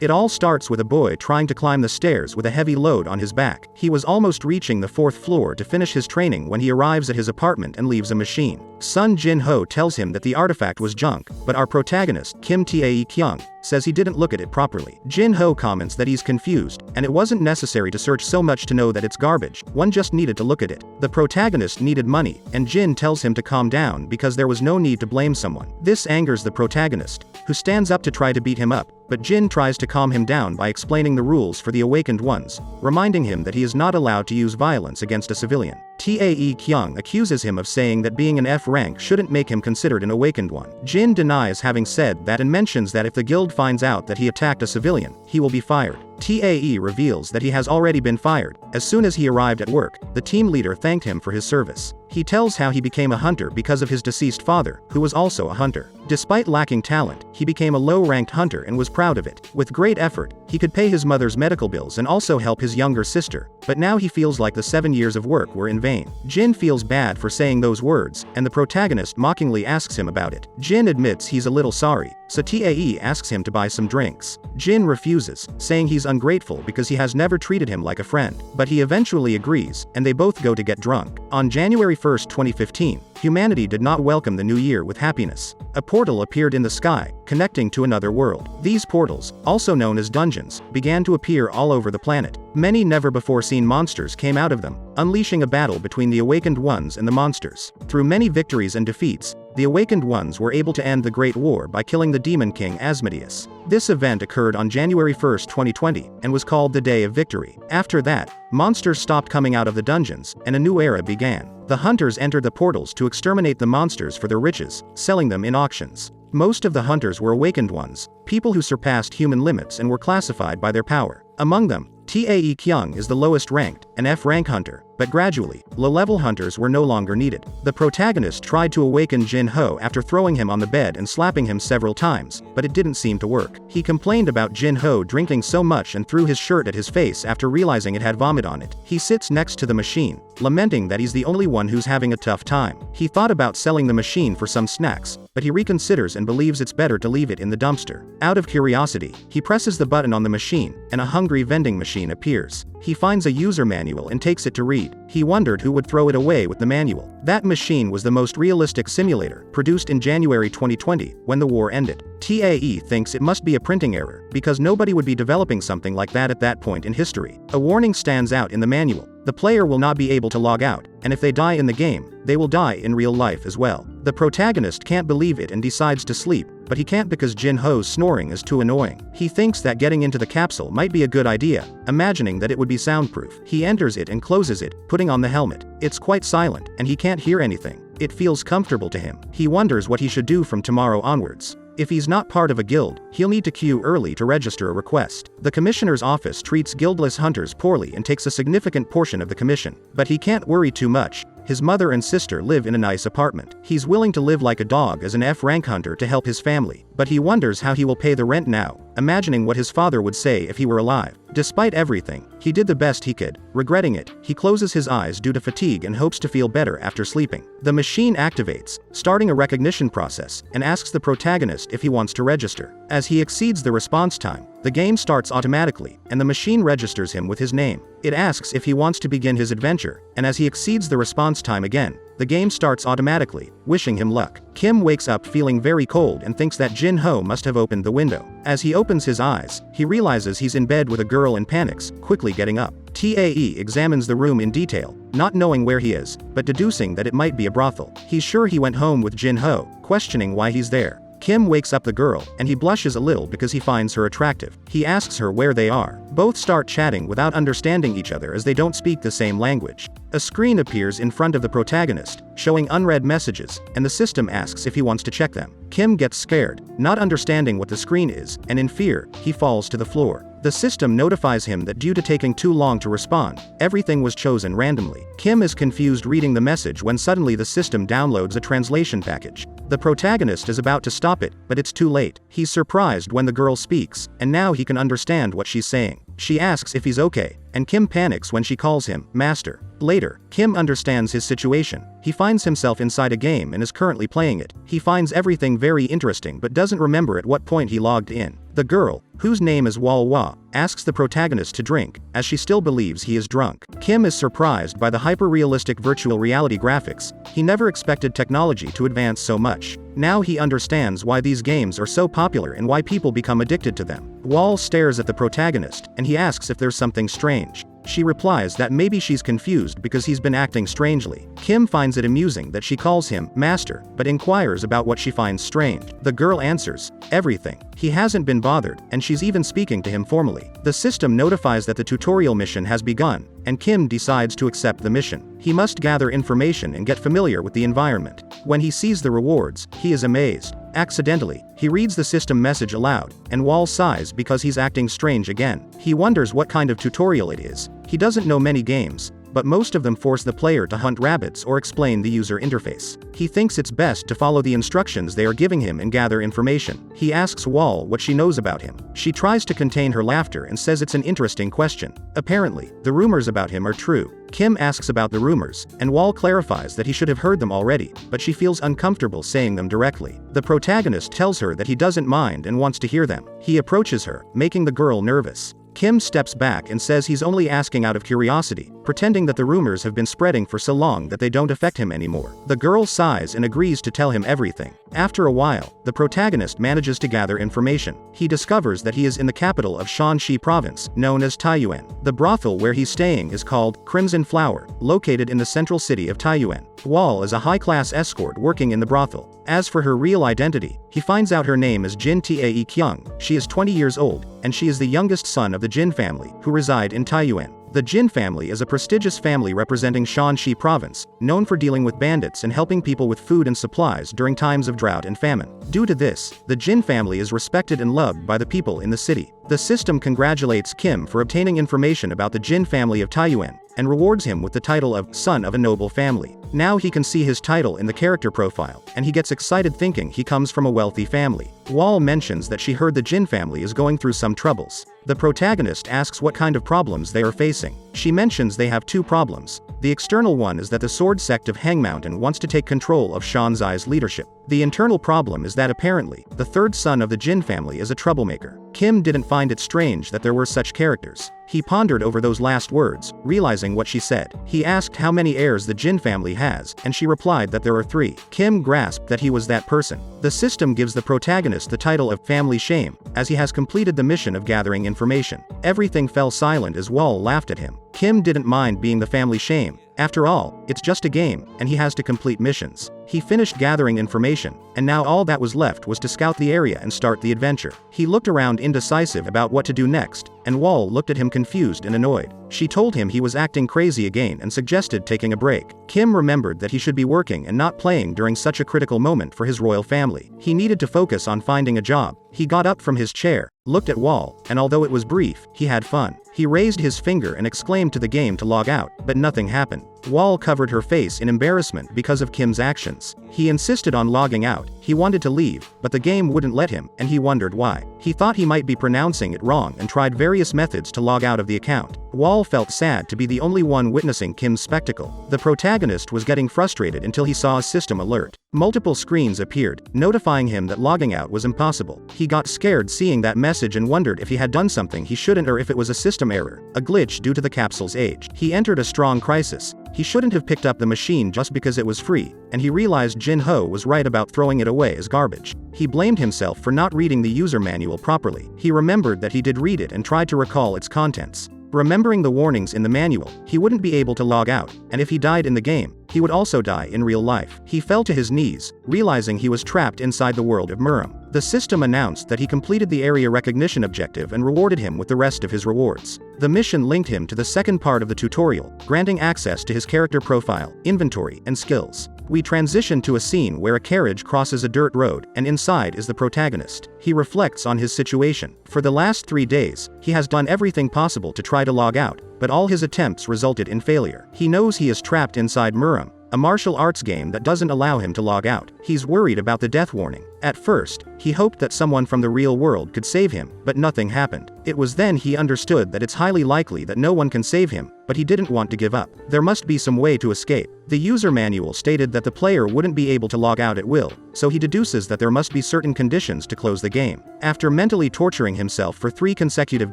It all starts with a boy trying to climb the stairs with a heavy load on his back. He was almost reaching the 4th floor to finish his training when he arrives at his apartment and leaves a machine. Son Jin-ho tells him that the artifact was junk, but our protagonist, Kim Tae-Kyung, says he didn't look at it properly. Jin-ho comments that he's confused, and it wasn't necessary to search so much to know that it's garbage, one just needed to look at it. The protagonist needed money, and Jin tells him to calm down because there was no need to blame someone. This angers the protagonist, who stands up to try to beat him up, but Jin tries to calm him down by explaining the rules for the awakened ones, reminding him that he is not allowed to use violence against a civilian. Tae-Kyung accuses him of saying that being an F rank shouldn't make him considered an awakened one. Jin denies having said that and mentions that if the guild finds out that he attacked a civilian, he will be fired. Tae reveals that he has already been fired. As soon as he arrived at work, the team leader thanked him for his service. He tells how he became a hunter because of his deceased father, who was also a hunter. Despite lacking talent, he became a low-ranked hunter and was proud of it. With great effort, he could pay his mother's medical bills and also help his younger sister, but now he feels like the 7 years of work were in vain. Jin feels bad for saying those words, and the protagonist mockingly asks him about it. Jin admits he's a little sorry, so Tae asks him to buy some drinks. Jin refuses, saying he's ungrateful because he has never treated him like a friend, but he eventually agrees, and they both go to get drunk. On January 1st, 2015, humanity did not welcome the new year with happiness. A portal appeared in the sky, connecting to another world. These portals, also known as dungeons, began to appear all over the planet. Many never-before-seen monsters came out of them, unleashing a battle between the awakened ones and the monsters. Through many victories and defeats, the awakened ones were able to end the Great War by killing the Demon King Asmodeus. This event occurred on January 1st, 2020, and was called the Day of Victory. After that, monsters stopped coming out of the dungeons, and a new era began. The hunters entered the portals to exterminate the monsters for their riches, selling them in auctions. Most of the hunters were awakened ones, people who surpassed human limits and were classified by their power. Among them, Tae-Kyung is the lowest ranked, an F-rank hunter, but gradually, low-level hunters were no longer needed. The protagonist tried to awaken Jin-ho after throwing him on the bed and slapping him several times, but it didn't seem to work. He complained about Jin-ho drinking so much and threw his shirt at his face after realizing it had vomit on it. He sits next to the machine, lamenting that he's the only one who's having a tough time. He thought about selling the machine for some snacks, but he reconsiders and believes it's better to leave it in the dumpster. Out of curiosity, he presses the button on the machine, and a hungry vending machine appears. He finds a user manual and takes it to read. He wondered who would throw it away with the manual. That machine was the most realistic simulator, produced in January 2020, when the war ended. Tae thinks it must be a printing error, because nobody would be developing something like that at that point in history. A warning stands out in the manual. The player will not be able to log out, and if they die in the game, they will die in real life as well. The protagonist can't believe it and decides to sleep, but he can't because Jin-ho's snoring is too annoying. He thinks that getting into the capsule might be a good idea, imagining that it would be soundproof. He enters it and closes it, putting on the helmet. It's quite silent, and he can't hear anything. It feels comfortable to him. He wonders what he should do from tomorrow onwards. If he's not part of a guild, he'll need to queue early to register a request. The commissioner's office treats guildless hunters poorly and takes a significant portion of the commission. But he can't worry too much. His mother and sister live in a nice apartment. He's willing to live like a dog as an F-rank hunter to help his family, but he wonders how he will pay the rent now, imagining what his father would say if he were alive. Despite everything, he did the best he could. Regretting it, he closes his eyes due to fatigue and hopes to feel better after sleeping. The machine activates, starting a recognition process, and asks the protagonist if he wants to register. As he exceeds the response time, the game starts automatically, and the machine registers him with his name. It asks if he wants to begin his adventure, and as he exceeds the response time again, the game starts automatically, wishing him luck. Kim wakes up feeling very cold and thinks that Jin-ho must have opened the window. As he opens his eyes, he realizes he's in bed with a girl and panics, quickly getting up. Tae examines the room in detail, not knowing where he is, but deducing that it might be a brothel. He's sure he went home with Jin-ho, questioning why he's there. Kim wakes up the girl, and he blushes a little because he finds her attractive. He asks her where they are. Both start chatting without understanding each other as they don't speak the same language. A screen appears in front of the protagonist, showing unread messages, and the system asks if he wants to check them. Kim gets scared, not understanding what the screen is, and in fear, he falls to the floor. The system notifies him that due to taking too long to respond, everything was chosen randomly. Kim is confused reading the message when suddenly the system downloads a translation package. The protagonist is about to stop it, but it's too late. He's surprised when the girl speaks, and now he can understand what she's saying. She asks if he's okay, and Kim panics when she calls him Master. Later, Kim understands his situation. He finds himself inside a game and is currently playing it. He finds everything very interesting but doesn't remember at what point he logged in. The girl, whose name is Walwa, asks the protagonist to drink, as she still believes he is drunk. Kim is surprised by the hyper-realistic virtual reality graphics. He never expected technology to advance so much. Now he understands why these games are so popular and why people become addicted to them. Wall stares at the protagonist, and he asks if there's something strange. She replies that maybe she's confused because he's been acting strangely. Kim finds it amusing that she calls him master, but inquires about what she finds strange. The girl answers, everything. He hasn't been bothered, and she's even speaking to him formally. The system notifies that the tutorial mission has begun, and Kim decides to accept the mission. He must gather information and get familiar with the environment. When he sees the rewards, he is amazed. Accidentally, he reads the system message aloud, and Wall sighs because he's acting strange again. He wonders what kind of tutorial it is. He doesn't know many games, but most of them force the player to hunt rabbits or explain the user interface. He thinks it's best to follow the instructions they are giving him and gather information. He asks Wall what she knows about him. She tries to contain her laughter and says it's an interesting question. Apparently, the rumors about him are true. Kim asks about the rumors, and Wall clarifies that he should have heard them already, but she feels uncomfortable saying them directly. The protagonist tells her that he doesn't mind and wants to hear them. He approaches her, making the girl nervous. Kim steps back and says he's only asking out of curiosity, pretending that the rumors have been spreading for so long that they don't affect him anymore. The girl sighs and agrees to tell him everything. After a while, the protagonist manages to gather information. He discovers that he is in the capital of Shanxi province, known as Taiyuan. The brothel where he's staying is called Crimson Flower, located in the central city of Taiyuan. Wall is a high-class escort working in the brothel. As for her real identity, he finds out her name is Jin Tae-Kyung. She is 20 years old, and she is the youngest son of the Jin family, who reside in Taiyuan. The Jin family is a prestigious family representing Shanxi province, known for dealing with bandits and helping people with food and supplies during times of drought and famine. Due to this, the Jin family is respected and loved by the people in the city. The system congratulates Kim for obtaining information about the Jin family of Taiyuan, and rewards him with the title of Son of a Noble Family. Now he can see his title in the character profile, and he gets excited thinking he comes from a wealthy family. Wall mentions that she heard the Jin family is going through some troubles. The protagonist asks what kind of problems they are facing. She mentions they have two problems. The external one is that the sword sect of Heng Mountain wants to take control of Shanzai's leadership. The internal problem is that apparently, the third son of the Jin family is a troublemaker. Kim didn't find it strange that there were such characters. He pondered over those last words, realizing what she said. He asked how many heirs the Jin family has, and she replied that there are 3. Kim grasped that he was that person. The system gives the protagonist the title of Family Shame, as he has completed the mission of gathering information. Everything fell silent as Wall laughed at him. Kim didn't mind being the family shame. After all, it's just a game, and he has to complete missions. He finished gathering information, and now all that was left was to scout the area and start the adventure. He looked around indecisive about what to do next, and Wall looked at him confused and annoyed. She told him he was acting crazy again and suggested taking a break. Kim remembered that he should be working and not playing during such a critical moment for his royal family. He needed to focus on finding a job. He got up from his chair, looked at Wall, and although it was brief, he had fun. He raised his finger and exclaimed to the game to log out, but nothing happened. Wall covered her face in embarrassment because of Kim's actions. He insisted on logging out. He wanted to leave, but the game wouldn't let him, and he wondered why. He thought he might be pronouncing it wrong and tried various methods to log out of the account. Wall felt sad to be the only one witnessing Kim's spectacle. The protagonist was getting frustrated until he saw a system alert. Multiple screens appeared, notifying him that logging out was impossible. He got scared seeing that message and wondered if he had done something he shouldn't or if it was a system error, a glitch due to the capsule's age. He entered a strong crisis. He shouldn't have picked up the machine just because it was free, and he realized Jin Ho was right about throwing it away as garbage. He blamed himself for not reading the user manual properly. He remembered that he did read it and tried to recall its contents. Remembering the warnings in the manual, he wouldn't be able to log out, and if he died in the game, he would also die in real life. He fell to his knees, realizing he was trapped inside the world of Murim. The system announced that he completed the area recognition objective and rewarded him with the rest of his rewards. The mission linked him to the second part of the tutorial, granting access to his character profile, inventory, and skills. We transition to a scene where a carriage crosses a dirt road, and inside is the protagonist. He reflects on his situation. For the last 3 days, he has done everything possible to try to log out, but all his attempts resulted in failure. He knows he is trapped inside Murim, a martial arts game that doesn't allow him to log out. He's worried about the death warning. At first, he hoped that someone from the real world could save him, but nothing happened. It was then he understood that it's highly likely that no one can save him, but he didn't want to give up. There must be some way to escape. The user manual stated that the player wouldn't be able to log out at will, so he deduces that there must be certain conditions to close the game. After mentally torturing himself for 3 consecutive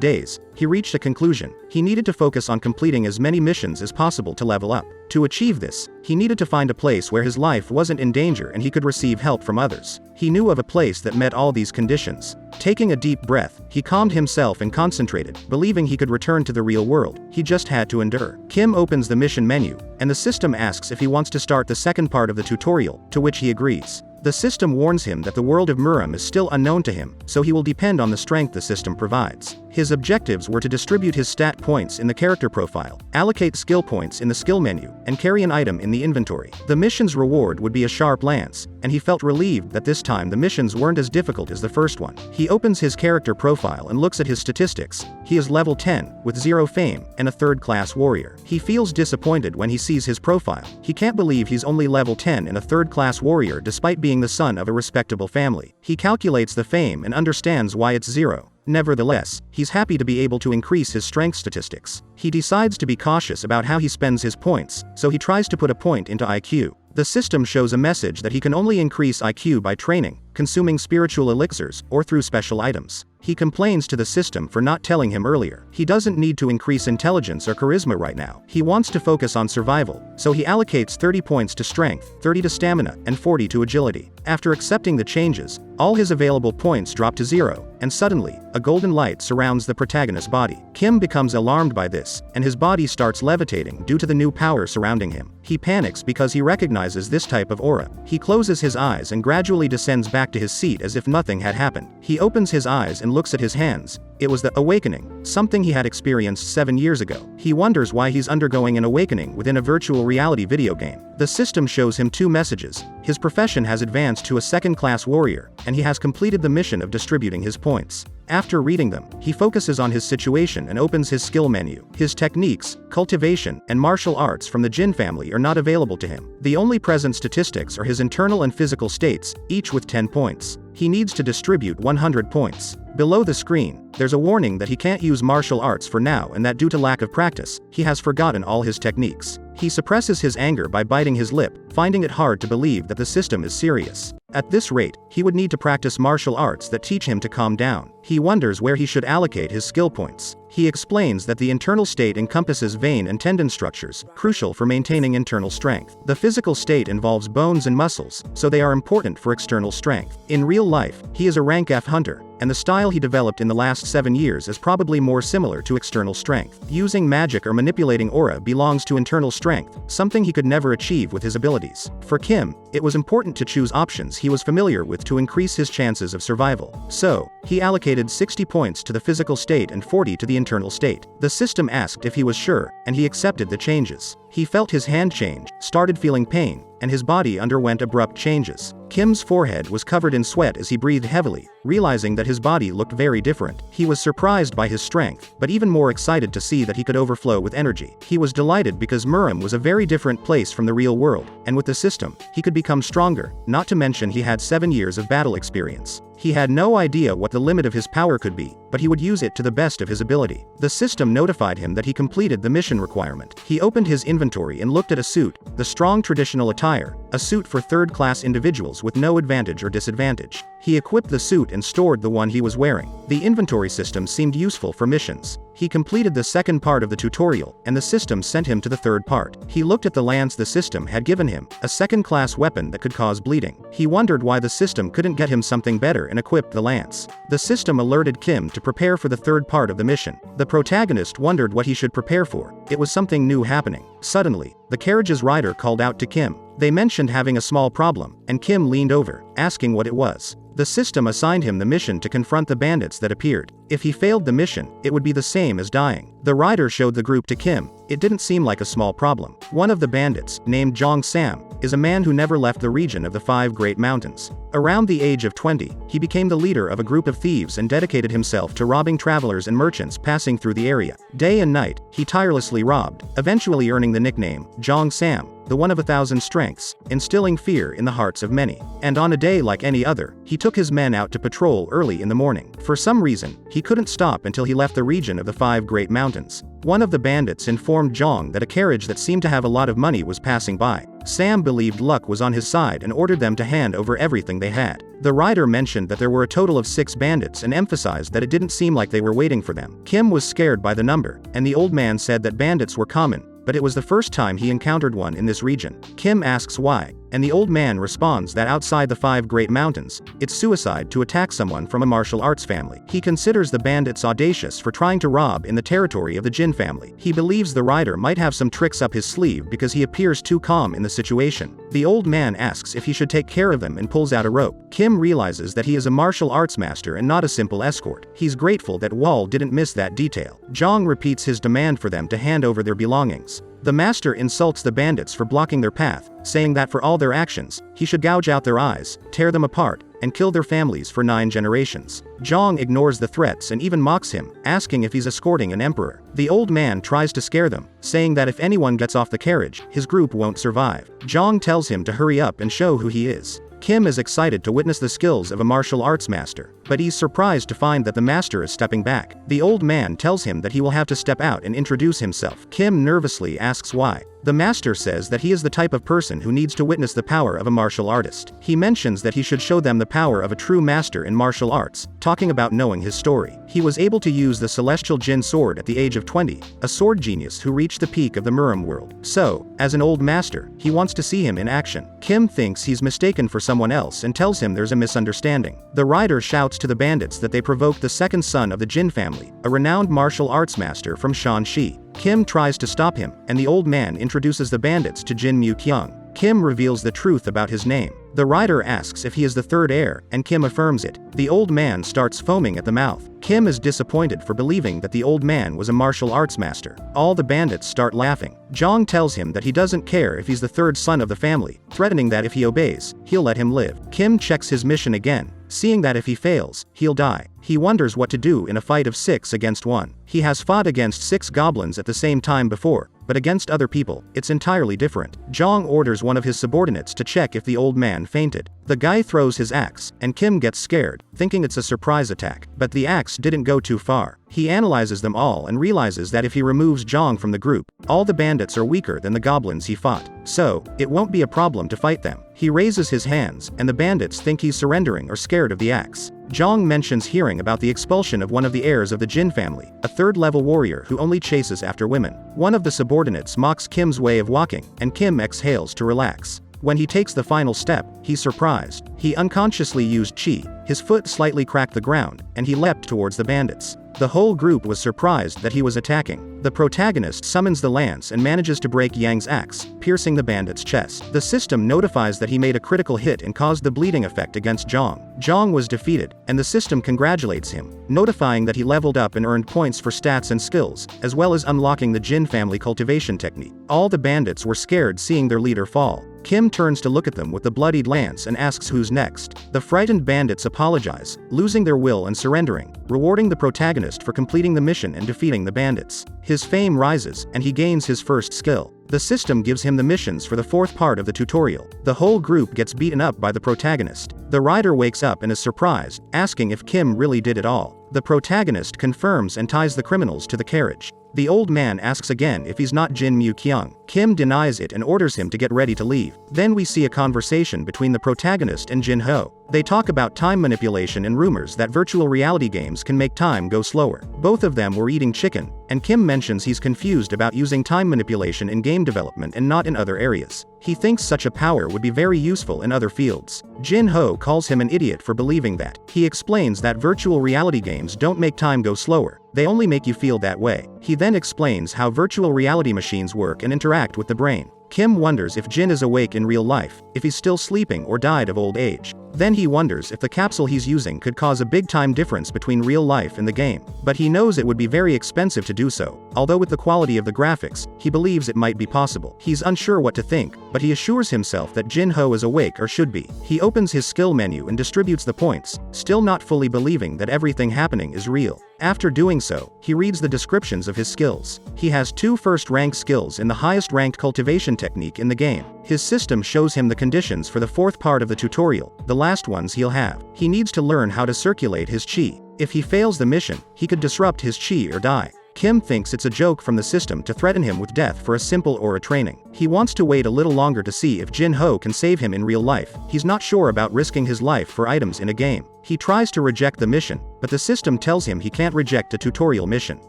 days, he reached a conclusion. He needed to focus on completing as many missions as possible to level up. To achieve this, he needed to find a place where his life wasn't in danger and he could receive help from others. He knew of a place that met all these conditions. Taking a deep breath, he calmed himself and concentrated, believing he could return to the real world. He just had to endure. Kim opens the mission menu, and the system asks if he wants to start the second part of the tutorial, to which he agrees. The system warns him that the world of Murim is still unknown to him, so he will depend on the strength the system provides. His objectives were to distribute his stat points in the character profile, allocate skill points in the skill menu, and carry an item in the inventory. The mission's reward would be a sharp lance, and he felt relieved that this time the missions weren't as difficult as the first one. He opens his character profile and looks at his statistics. He is level 10, with 0 fame, and a third-class warrior. He feels disappointed when he sees his profile. He can't believe he's only level 10 and a third-class warrior despite being the son of a respectable family. He calculates the fame and understands why it's 0. Nevertheless, he's happy to be able to increase his strength statistics. He decides to be cautious about how he spends his points, so he tries to put a point into IQ. The system shows a message that he can only increase IQ by training, consuming spiritual elixirs, or through special items. He complains to the system for not telling him earlier. He doesn't need to increase intelligence or charisma right now. He wants to focus on survival, so he allocates 30 points to strength, 30 to stamina, and 40 to agility. After accepting the changes, all his available points drop to 0, and suddenly, a golden light surrounds the protagonist's body. Kim becomes alarmed by this, and his body starts levitating due to the new power surrounding him. He panics because he recognizes this type of aura. He closes his eyes and gradually descends back to his seat as if nothing had happened. He opens his eyes and looks at his hands. It was the awakening, something he had experienced 7 years ago. He wonders why he's undergoing an awakening within a virtual reality video game. The system shows him 2 messages. His profession has advanced to a second-class warrior, and he has completed the mission of distributing his points. After reading them, he focuses on his situation and opens his skill menu. His techniques, cultivation, and martial arts from the Jin family are not available to him. The only present statistics are his internal and physical states, each with 10 points. He needs to distribute 100 points. Below the screen, there's a warning that he can't use martial arts for now and that due to lack of practice, he has forgotten all his techniques. He suppresses his anger by biting his lip, finding it hard to believe that the system is serious. At this rate, he would need to practice martial arts that teach him to calm down. He wonders where he should allocate his skill points. He explains that the internal state encompasses vein and tendon structures, crucial for maintaining internal strength. The physical state involves bones and muscles, so they are important for external strength. In real life, he is a rank F hunter, and the style he developed in the last 7 years is probably more similar to external strength. Using magic or manipulating aura belongs to internal strength, something he could never achieve with his abilities. For Kim, it was important to choose options he was familiar with to increase his chances of survival. So, he allocated 60 points to the physical state and 40 to the internal state. The system asked if he was sure, and he accepted the changes. He felt his hand change, started feeling pain, and his body underwent abrupt changes. Kim's forehead was covered in sweat as he breathed heavily, realizing that his body looked very different. He was surprised by his strength, but even more excited to see that he could overflow with energy. He was delighted because Murim was a very different place from the real world, and with the system, he could become stronger, not to mention he had 7 years of battle experience. He had no idea what the limit of his power could be, but he would use it to the best of his ability. The system notified him that he completed the mission requirement. He opened his inventory and looked at a suit, the strong traditional attire, a suit for third-class individuals with no advantage or disadvantage. He equipped the suit and stored the one he was wearing. The inventory system seemed useful for missions. He completed the second part of the tutorial, and the system sent him to the third part. He looked at the lance the system had given him, a second-class weapon that could cause bleeding. He wondered why the system couldn't get him something better and equipped the lance. The system alerted Kim to prepare for the third part of the mission. The protagonist wondered what he should prepare for. It was something new happening. Suddenly, the carriage's rider called out to Kim. They mentioned having a small problem, and Kim leaned over, asking what it was. The system assigned him the mission to confront the bandits that appeared. If he failed the mission, it would be the same as dying. The rider showed the group to Kim. It didn't seem like a small problem. One of the bandits, named Jong Sam, is a man who never left the region of the 5 Great Mountains. Around the age of 20, he became the leader of a group of thieves and dedicated himself to robbing travelers and merchants passing through the area. Day and night, he tirelessly robbed, eventually earning the nickname, Jong Sam. the one of 1,000 strengths, instilling fear in the hearts of many. And on a day like any other, he took his men out to patrol early in the morning. For some reason, he couldn't stop until he left the region of the 5 Great Mountains. One of the bandits informed Jong that a carriage that seemed to have a lot of money was passing by. Sam believed luck was on his side and ordered them to hand over everything they had. The rider mentioned that there were a total of 6 bandits and emphasized that it didn't seem like they were waiting for them. Kim was scared by the number, and the old man said that bandits were common, but it was the first time he encountered one in this region. Kim asks why, and the old man responds that outside the 5 Great Mountains, it's suicide to attack someone from a martial arts family. He considers the bandits audacious for trying to rob in the territory of the Jin family. He believes the rider might have some tricks up his sleeve because he appears too calm in the situation. The old man asks if he should take care of them and pulls out a rope. Kim realizes that he is a martial arts master and not a simple escort. He's grateful that Wall didn't miss that detail. Jong repeats his demand for them to hand over their belongings. The master insults the bandits for blocking their path, saying that for all their actions, he should gouge out their eyes, tear them apart, and kill their families for 9 generations. Jong ignores the threats and even mocks him, asking if he's escorting an emperor. The old man tries to scare them, saying that if anyone gets off the carriage, his group won't survive. Jong tells him to hurry up and show who he is. Kim is excited to witness the skills of a martial arts master, but he's surprised to find that the master is stepping back. The old man tells him that he will have to step out and introduce himself. Kim nervously asks why. The master says that he is the type of person who needs to witness the power of a martial artist. He mentions that he should show them the power of a true master in martial arts, talking about knowing his story. He was able to use the celestial Jin sword at the age of 20, a sword genius who reached the peak of the Murim world. So, as an old master, he wants to see him in action. Kim thinks he's mistaken for someone else and tells him there's a misunderstanding. The rider shouts to the bandits that they provoked the second son of the Jin family, a renowned martial arts master from Shanxi. Kim tries to stop him, and the old man introduces the bandits to Jin Tae-Kyung. Kim reveals the truth about his name. The rider asks if he is the 3rd heir, and Kim affirms it. The old man starts foaming at the mouth. Kim is disappointed for believing that the old man was a martial arts master. All the bandits start laughing. Jong tells him that he doesn't care if he's the 3rd son of the family, threatening that if he obeys, he'll let him live. Kim checks his mission again, seeing that if he fails, he'll die. He wonders what to do in a fight of 6 against 1. He has fought against 6 goblins at the same time before, but against other people, it's entirely different. Jong orders one of his subordinates to check if the old man fainted. The guy throws his axe, and Kim gets scared, thinking it's a surprise attack. But the axe didn't go too far. He analyzes them all and realizes that if he removes Jong from the group, all the bandits are weaker than the goblins he fought. So, it won't be a problem to fight them. He raises his hands, and the bandits think he's surrendering or scared of the axe. Jong mentions hearing about the expulsion of one of the heirs of the Jin family, a 3rd-level warrior who only chases after women. One of the subordinates mocks Kim's way of walking, and Kim exhales to relax. When he takes the final step, he's surprised. He unconsciously used chi, his foot slightly cracked the ground, and he leapt towards the bandits. The whole group was surprised that he was attacking. The protagonist summons the lance and manages to break Yang's axe, piercing the bandit's chest. The system notifies that he made a critical hit and caused the bleeding effect against Jong. Jong was defeated, and the system congratulates him, notifying that he leveled up and earned points for stats and skills, as well as unlocking the Jin family cultivation technique. All the bandits were scared seeing their leader fall. Kim turns to look at them with the bloodied lance and asks who's next. The frightened bandits apologize, losing their will and surrendering, rewarding the protagonist for completing the mission and defeating the bandits. His fame rises, and he gains his first skill. The system gives him the missions for the 4th part of the tutorial. The whole group gets beaten up by the protagonist. The rider wakes up and is surprised, asking if Kim really did it all. The protagonist confirms and ties the criminals to the carriage. The old man asks again if he's not Jin Tae-Kyung. Kim denies it and orders him to get ready to leave. Then we see a conversation between the protagonist and Jin Ho. They talk about time manipulation and rumors that virtual reality games can make time go slower. Both of them were eating chicken, and Kim mentions he's confused about using time manipulation in game development and not in other areas. He thinks such a power would be very useful in other fields. Jin Ho calls him an idiot for believing that. He explains that virtual reality games don't make time go slower, they only make you feel that way. He then explains how virtual reality machines work and interact with the brain. Kim wonders if Jin is awake in real life, if he's still sleeping or died of old age. Then he wonders if the capsule he's using could cause a big time difference between real life and the game. But he knows it would be very expensive to do so, although with the quality of the graphics, he believes it might be possible. He's unsure what to think, but he assures himself that Jin Ho is awake or should be. He opens his skill menu and distributes the points, still not fully believing that everything happening is real. After doing so, he reads the descriptions of his skills. He has 2 first-rank skills in the highest-ranked cultivation technique in the game. His system shows him the conditions for the 4th part of the tutorial, the last ones he'll have. He needs to learn how to circulate his chi. If he fails the mission, he could disrupt his chi or die. Kim thinks it's a joke from the system to threaten him with death for a simple aura training. He wants to wait a little longer to see if Jin Ho can save him in real life. He's not sure about risking his life for items in a game. He tries to reject the mission, but the system tells him he can't reject a tutorial mission.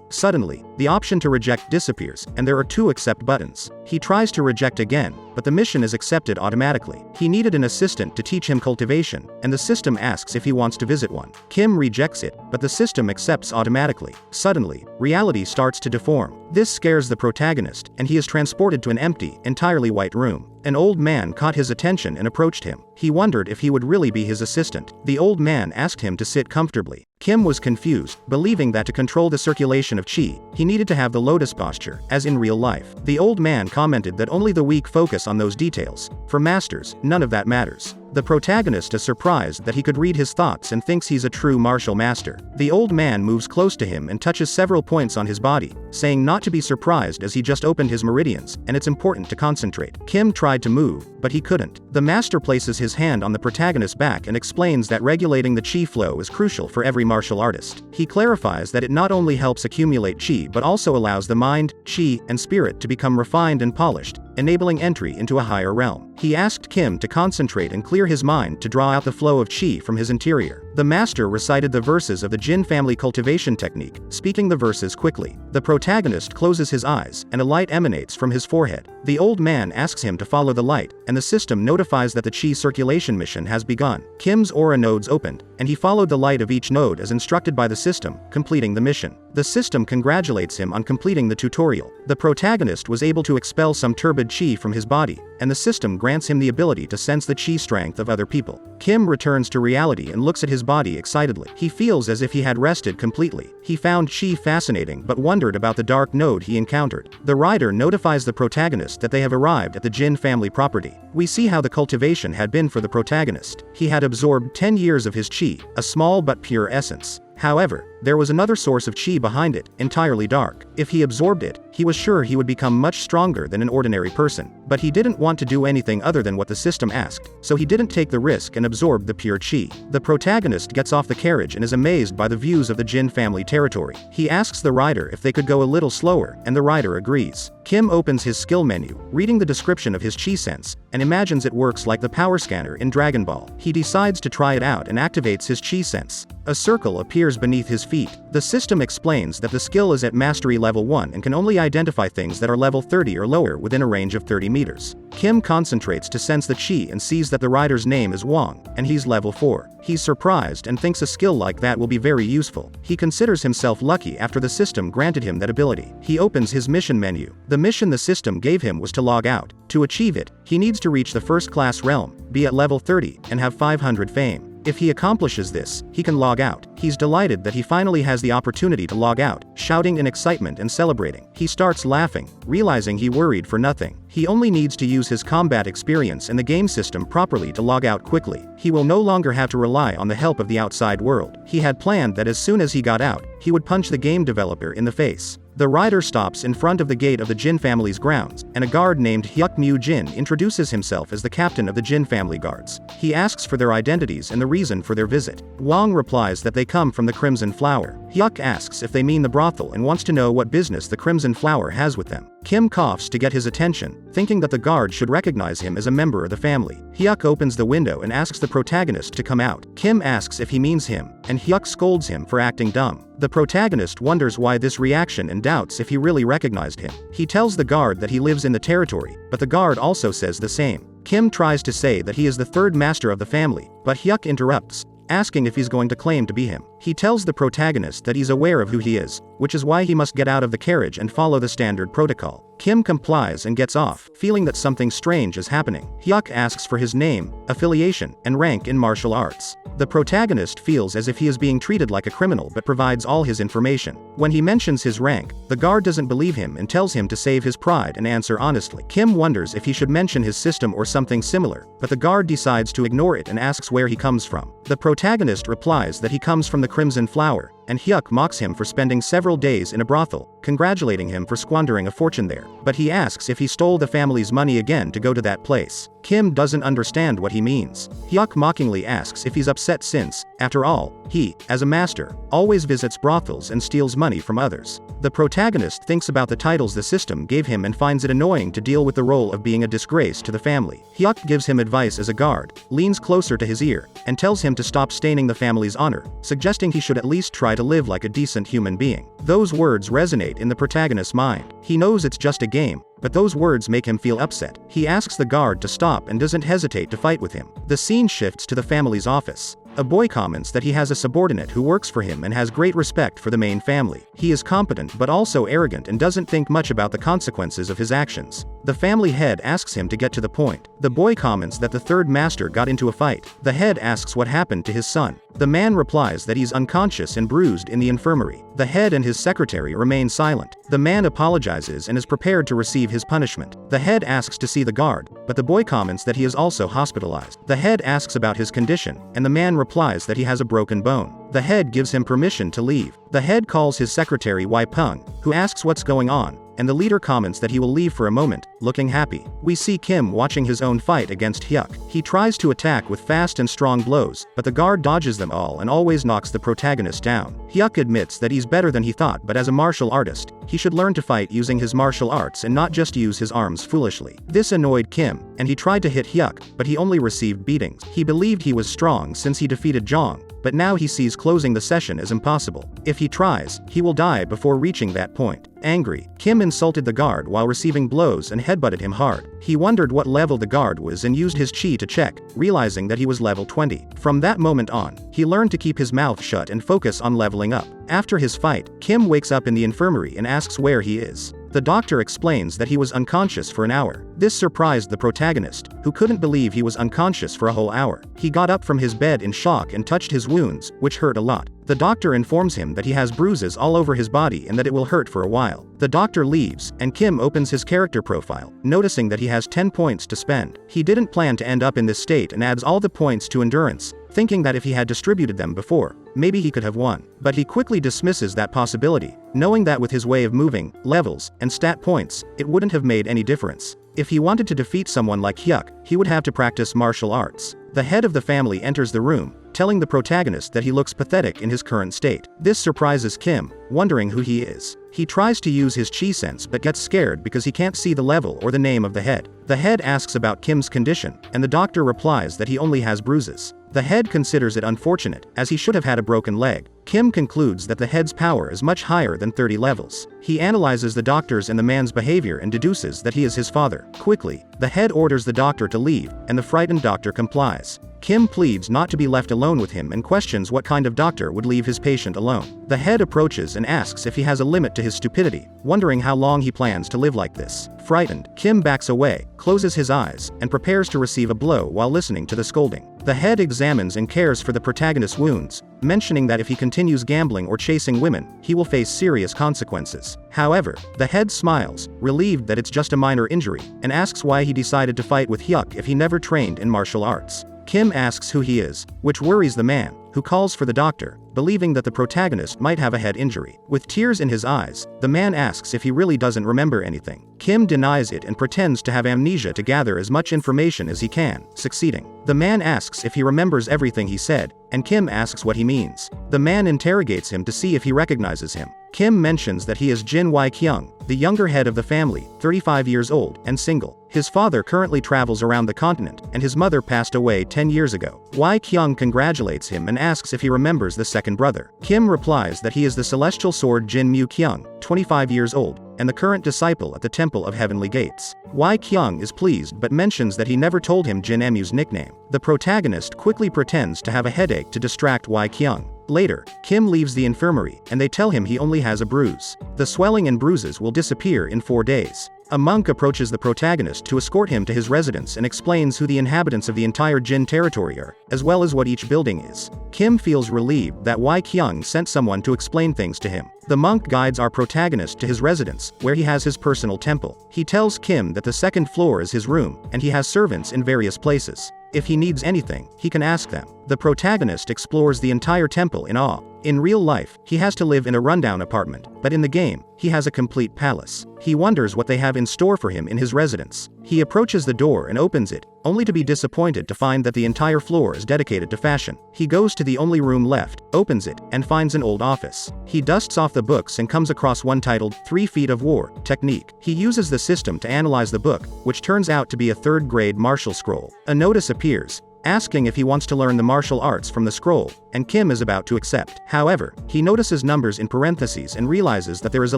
Suddenly, the option to reject disappears, and there are 2 accept buttons. He tries to reject again, but the mission is accepted automatically. He needed an assistant to teach him cultivation, and the system asks if he wants to visit one. Kim rejects it, but the system accepts automatically. Suddenly, reality starts to deform. This scares the protagonist, and he is transported to an empty, entirely white room. An old man caught his attention and approached him. He wondered if he would really be his assistant. The old man asked him to sit comfortably. Kim was confused, believing that to control the circulation of chi, he needed to have the lotus posture, as in real life. The old man commented that only the weak focus on those details. For masters, none of that matters. The protagonist is surprised that he could read his thoughts and thinks he's a true martial master. The old man moves close to him and touches several points on his body, saying not to be surprised as he just opened his meridians, and it's important to concentrate. Kim tried to move, but he couldn't. The master places his hand on the protagonist's back and explains that regulating the chi flow is crucial for every martial artist. He clarifies that it not only helps accumulate chi but also allows the mind, chi, and spirit to become refined and polished, enabling entry into a higher realm. He asked Kim to concentrate and clear his mind to draw out the flow of chi from his interior. The master recited the verses of the Jin family cultivation technique, speaking the verses quickly. The protagonist closes his eyes, and a light emanates from his forehead. The old man asks him to follow the light, and the system notifies that the chi circulation mission has begun. Kim's aura nodes opened, and he followed the light of each node as instructed by the system, completing the mission. The system congratulates him on completing the tutorial. The protagonist was able to expel some turbid chi from his body, and the system grants him the ability to sense the chi strength of other people. Kim returns to reality and looks at his body excitedly. He feels as if he had rested completely. He found chi fascinating but wondered about the dark node he encountered. The writer notifies the protagonist that they have arrived at the Jin family property. We see how the cultivation had been for the protagonist. He had absorbed 10 years of his chi, a small but pure essence. However, there was another source of chi behind it, entirely dark. If he absorbed it, he was sure he would become much stronger than an ordinary person. But he didn't want to do anything other than what the system asked, so he didn't take the risk and absorbed the pure chi. The protagonist gets off the carriage and is amazed by the views of the Jin family territory. He asks the rider if they could go a little slower, and the rider agrees. Kim opens his skill menu, reading the description of his chi sense, and imagines it works like the power scanner in Dragon Ball. He decides to try it out and activates his chi sense. A circle appears beneath his feet. The system explains that the skill is at mastery level 1 and can only identify things that are level 30 or lower within a range of 30 meters. Kim concentrates to sense the chi and sees that the rider's name is Wang, and he's level 4. He's surprised and thinks a skill like that will be very useful. He considers himself lucky after the system granted him that ability. He opens his mission menu. The mission the system gave him was to log out. To achieve it, he needs to reach the first class realm, be at level 30, and have 500 fame. If he accomplishes this, he can log out. He's delighted that he finally has the opportunity to log out, shouting in excitement and celebrating. He starts laughing, realizing he worried for nothing. He only needs to use his combat experience and the game system properly to log out quickly. He will no longer have to rely on the help of the outside world. He had planned that as soon as he got out, he would punch the game developer in the face. The rider stops in front of the gate of the Jin family's grounds, and a guard named Hyuk Mu Jin introduces himself as the captain of the Jin family guards. He asks for their identities and the reason for their visit. Wang replies that they come from the Crimson Flower. Hyuk asks if they mean the brothel and wants to know what business the Crimson Flower has with them. Kim coughs to get his attention, thinking that the guard should recognize him as a member of the family. Hyuk opens the window and asks the protagonist to come out. Kim asks if he means him, and Hyuk scolds him for acting dumb. The protagonist wonders why this reaction and doubts if he really recognized him. He tells the guard that he lives in the territory, but the guard also says the same. Kim tries to say that he is the third master of the family, but Hyuk interrupts, asking if he's going to claim to be him. He tells the protagonist that he's aware of who he is, which is why he must get out of the carriage and follow the standard protocol. Kim complies and gets off, feeling that something strange is happening. Hyuk asks for his name, affiliation, and rank in martial arts. The protagonist feels as if he is being treated like a criminal but provides all his information. When he mentions his rank, the guard doesn't believe him and tells him to save his pride and answer honestly. Kim wonders if he should mention his system or something similar, but the guard decides to ignore it and asks where he comes from. The protagonist replies that he comes from the Crimson Flower, and Hyuk mocks him for spending several days in a brothel, congratulating him for squandering a fortune there. But he asks if he stole the family's money again to go to that place. Kim doesn't understand what he means. Hyuk mockingly asks if he's upset since, after all, he, as a master, always visits brothels and steals money from others. The protagonist thinks about the titles the system gave him and finds it annoying to deal with the role of being a disgrace to the family. Hyuk gives him advice as a guard, leans closer to his ear, and tells him to stop staining the family's honor, suggesting he should at least try to live like a decent human being. Those words resonate in the protagonist's mind. He knows it's just a game, but those words make him feel upset. He asks the guard to stop and doesn't hesitate to fight with him. The scene shifts to the family's office. A boy comments that he has a subordinate who works for him and has great respect for the main family. He is competent but also arrogant and doesn't think much about the consequences of his actions. The family head asks him to get to the point. The boy comments that the third master got into a fight. The head asks what happened to his son. The man replies that he's unconscious and bruised in the infirmary. The head and his secretary remain silent. The man apologizes and is prepared to receive his punishment. The head asks to see the guard, but the boy comments that he is also hospitalized. The head asks about his condition, and the man replies that he has a broken bone. The head gives him permission to leave. The head calls his secretary Wai Peng, who asks what's going on, and the leader comments that he will leave for a moment, looking happy. We see Kim watching his own fight against Hyuk. He tries to attack with fast and strong blows, but the guard dodges them all and always knocks the protagonist down. Hyuk admits that he's better than he thought, but as a martial artist, he should learn to fight using his martial arts and not just use his arms foolishly. This annoyed Kim, and he tried to hit Hyuk, but he only received beatings. He believed he was strong since he defeated Jong, but now he sees closing the session as impossible. If he tries, he will die before reaching that point. Angry, Kim insulted the guard while receiving blows and headbutted him hard. He wondered what level the guard was and used his chi to check, realizing that he was level 20. From that moment on, he learned to keep his mouth shut and focus on leveling up. After his fight, Kim wakes up in the infirmary and asks where he is. The doctor explains that he was unconscious for an hour. This surprised the protagonist, who couldn't believe he was unconscious for a whole hour. He got up from his bed in shock and touched his wounds, which hurt a lot. The doctor informs him that he has bruises all over his body and that it will hurt for a while. The doctor leaves, and Kim opens his character profile, noticing that he has 10 points to spend. He didn't plan to end up in this state and adds all the points to endurance, thinking that if he had distributed them before, maybe he could have won. But he quickly dismisses that possibility, knowing that with his way of moving, levels, and stat points, it wouldn't have made any difference. If he wanted to defeat someone like Hyuk, he would have to practice martial arts. The head of the family enters the room, telling the protagonist that he looks pathetic in his current state. This surprises Kim, wondering who he is. He tries to use his chi sense but gets scared because he can't see the level or the name of the head. The head asks about Kim's condition, and the doctor replies that he only has bruises. The head considers it unfortunate, as he should have had a broken leg. Kim concludes that the head's power is much higher than 30 levels. He analyzes the doctor's and the man's behavior and deduces that he is his father. Quickly, the head orders the doctor to leave, and the frightened doctor complies. Kim pleads not to be left alone with him and questions what kind of doctor would leave his patient alone. The head approaches and asks if he has a limit to his stupidity, wondering how long he plans to live like this. Frightened, Kim backs away, closes his eyes, and prepares to receive a blow while listening to the scolding. The head examines and cares for the protagonist's wounds, mentioning that if he continues gambling or chasing women, he will face serious consequences. However, the head smiles, relieved that it's just a minor injury, and asks why he decided to fight with Hyuk if he never trained in martial arts. Kim asks who he is, which worries the man, who calls for the doctor, believing that the protagonist might have a head injury. With tears in his eyes, the man asks if he really doesn't remember anything. Kim denies it and pretends to have amnesia to gather as much information as he can, succeeding. The man asks if he remembers everything he said, and Kim asks what he means. The man interrogates him to see if he recognizes him. Kim mentions that he is Jin Tae-Kyung, the younger head of the family, 35 years old, and single. His father currently travels around the continent, and his mother passed away 10 years ago. Tae-Kyung congratulates him and asks if he remembers the second brother. Kim replies that he is the celestial sword Jin Tae-Kyung, 25 years old, and the current disciple at the Temple of Heavenly Gates. Tae-Kyung is pleased but mentions that he never told him Jin Emu's nickname. The protagonist quickly pretends to have a headache to distract Tae-Kyung. Later, Kim leaves the infirmary, and they tell him he only has a bruise. The swelling and bruises will disappear in 4 days. A monk approaches the protagonist to escort him to his residence and explains who the inhabitants of the entire Jin territory are, as well as what each building is. Kim feels relieved that Tae-Kyung sent someone to explain things to him. The monk guides our protagonist to his residence, where he has his personal temple. He tells Kim that the second floor is his room, and he has servants in various places. If he needs anything, he can ask them. The protagonist explores the entire temple in awe, In real life, he has to live in a rundown apartment, but in the game, he has a complete palace. He wonders what they have in store for him in his residence. He approaches the door and opens it, only to be disappointed to find that the entire floor is dedicated to fashion. He goes to the only room left, opens it, and finds an old office. He dusts off the books and comes across one titled 3 Feet of War Technique. He uses the system to analyze the book, which turns out to be a 3rd grade martial scroll. A notice appears, asking if he wants to learn the martial arts from the scroll, and Kim is about to accept. However, he notices numbers in parentheses and realizes that there is a